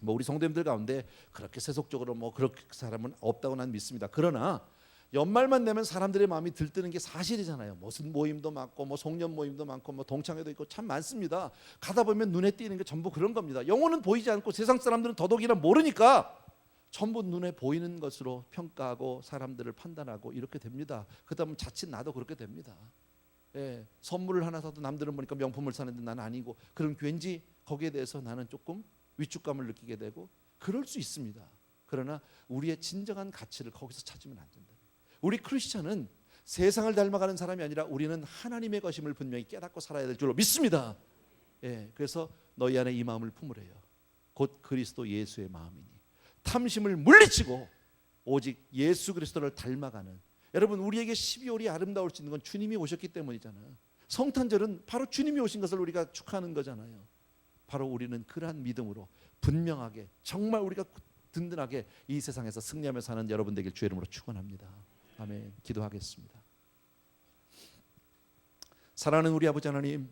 Speaker 1: 우리 성도님들 가운데 그렇게 세속적으로 그렇게 사람은 없다고 난 믿습니다. 그러나 연말만 되면 사람들의 마음이 들뜨는 게 사실이잖아요. 무슨 모임도 많고 송년 모임도 많고 동창회도 있고 참 많습니다. 가다 보면 눈에 띄는 게 전부 그런 겁니다. 영혼은 보이지 않고 세상 사람들은 더더욱이나 모르니까 전부 눈에 보이는 것으로 평가하고 사람들을 판단하고 이렇게 됩니다. 그다음 자칫 나도 그렇게 됩니다. 선물을 하나 사도 남들은 보니까 명품을 사는데 나는 아니고, 그럼 왠지 거기에 대해서 나는 조금 위축감을 느끼게 되고 그럴 수 있습니다. 그러나 우리의 진정한 가치를 거기서 찾으면 안 된다. 우리 크리스찬은 세상을 닮아가는 사람이 아니라 우리는 하나님의 것임을 분명히 깨닫고 살아야 될 줄로 믿습니다. 그래서 너희 안에 이 마음을 품으래요. 곧 그리스도 예수의 마음이니 탐심을 물리치고 오직 예수 그리스도를 닮아가는. 여러분, 우리에게 12월이 아름다울 수 있는 건 주님이 오셨기 때문이잖아요. 성탄절은 바로 주님이 오신 것을 우리가 축하하는 거잖아요. 바로 우리는 그러한 믿음으로 분명하게 정말 우리가 든든하게 이 세상에서 승리하며 사는 여러분 되길 주의 이름으로 축원합니다. 아멘. 기도하겠습니다. 사랑하는 우리 아버지 하나님,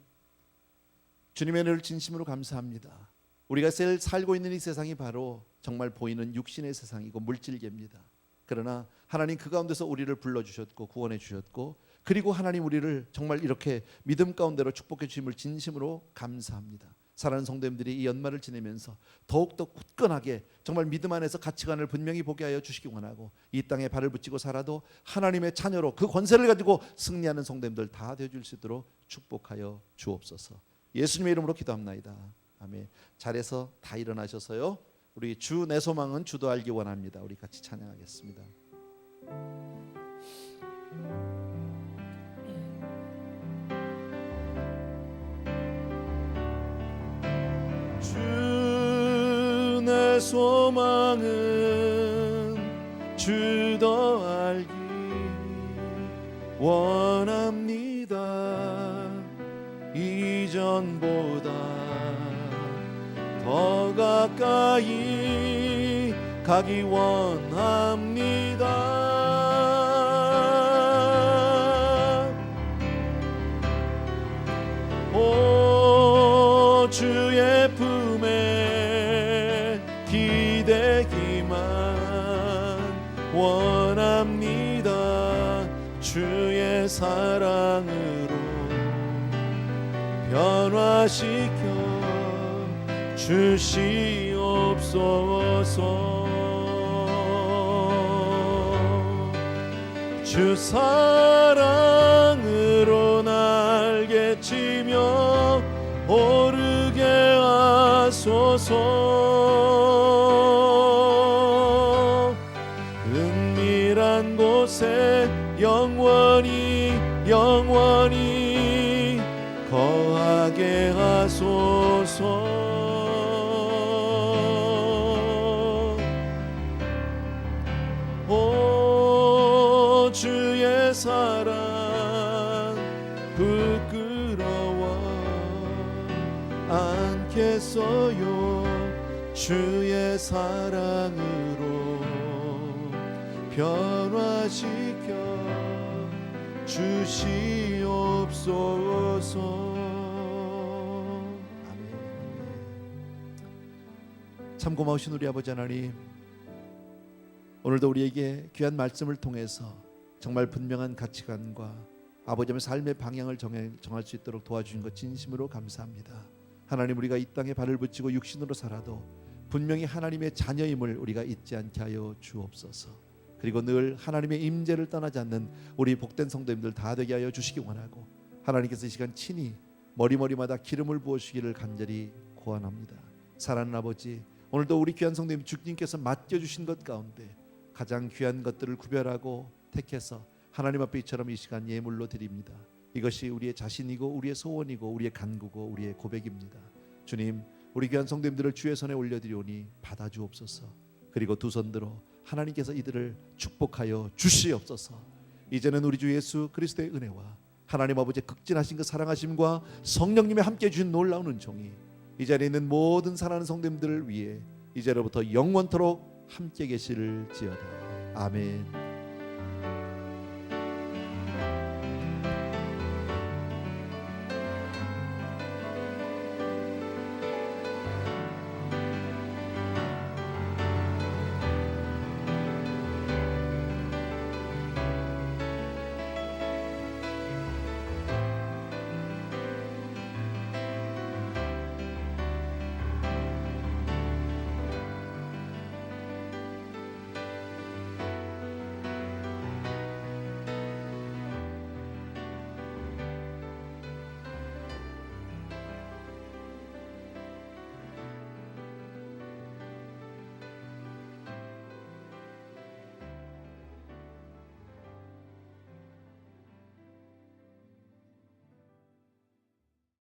Speaker 1: 주님의 은혜를 진심으로 감사합니다. 우리가 살고 있는 이 세상이 바로 정말 보이는 육신의 세상이고 물질계입니다. 그러나 하나님 그 가운데서 우리를 불러주셨고 구원해 주셨고, 그리고 하나님 우리를 정말 이렇게 믿음 가운데로 축복해 주심을 진심으로 감사합니다. 사랑하는 성도님들이 이 연말을 지내면서 더욱더 굳건하게 정말 믿음 안에서 가치관을 분명히 보게 하여 주시기 원하고, 이 땅에 발을 붙이고 살아도 하나님의 자녀로 그 권세를 가지고 승리하는 성도님들 다 되어줄 수 있도록 축복하여 주옵소서. 예수님의 이름으로 기도합나이다. 아멘. 자리에서 다 일어나셔서요, 우리 주 내 소망은 주도 알기 원합니다. 우리 같이 찬양하겠습니다. 주 내 소망은 주도 알기 원합니다. 이전보다 더 가까이 가기 원합니다. 오 주의 품에 기대기만 원합니다. 주의 사랑으로 변화시켜 주시옵소서. 주 사랑으로 날개치며 오르게 하소서. 은밀한 곳에 영원히 거하게 하소서. 오 주의 사랑 부끄러워 않겠어요. 주의 사랑으로 변화시켜 주시옵소서. 아멘. 참 고마우신 우리 아버지 하나님, 오늘도 우리에게 귀한 말씀을 통해서 정말 분명한 가치관과 아버지의 삶의 방향을 정할 수 있도록 도와주신 것 진심으로 감사합니다. 하나님, 우리가 이 땅에 발을 붙이고 육신으로 살아도 분명히 하나님의 자녀임을 우리가 잊지 않게 하여 주옵소서. 그리고 늘 하나님의 임재를 떠나지 않는 우리 복된 성도님들 다 되게 하여 주시기 원하고, 하나님께서 이 시간 친히 머리마다 기름을 부어주시기를 간절히 고안합니다. 사랑하는 아버지, 오늘도 우리 귀한 성도님 주님께서 맡겨주신 것 가운데 가장 귀한 것들을 구별하고 택해서 하나님 앞에 이처럼 이 시간 예물로 드립니다. 이것이 우리의 자신이고 우리의 소원이고 우리의 간구고 우리의 고백입니다. 주님, 우리 귀한 성도님들을 주의 손에 올려드리오니 받아주옵소서. 그리고 두 손 들어 하나님께서 이들을 축복하여 주시옵소서. 이제는 우리 주 예수 그리스도의 은혜와 하나님 아버지의 극진하신 그 사랑하심과 성령님의 함께 주신 놀라운 은총이 이 자리에 있는 모든 사랑하는 성도님들을 위해 이제로부터 영원토록 함께 계시를 지어다. 아멘.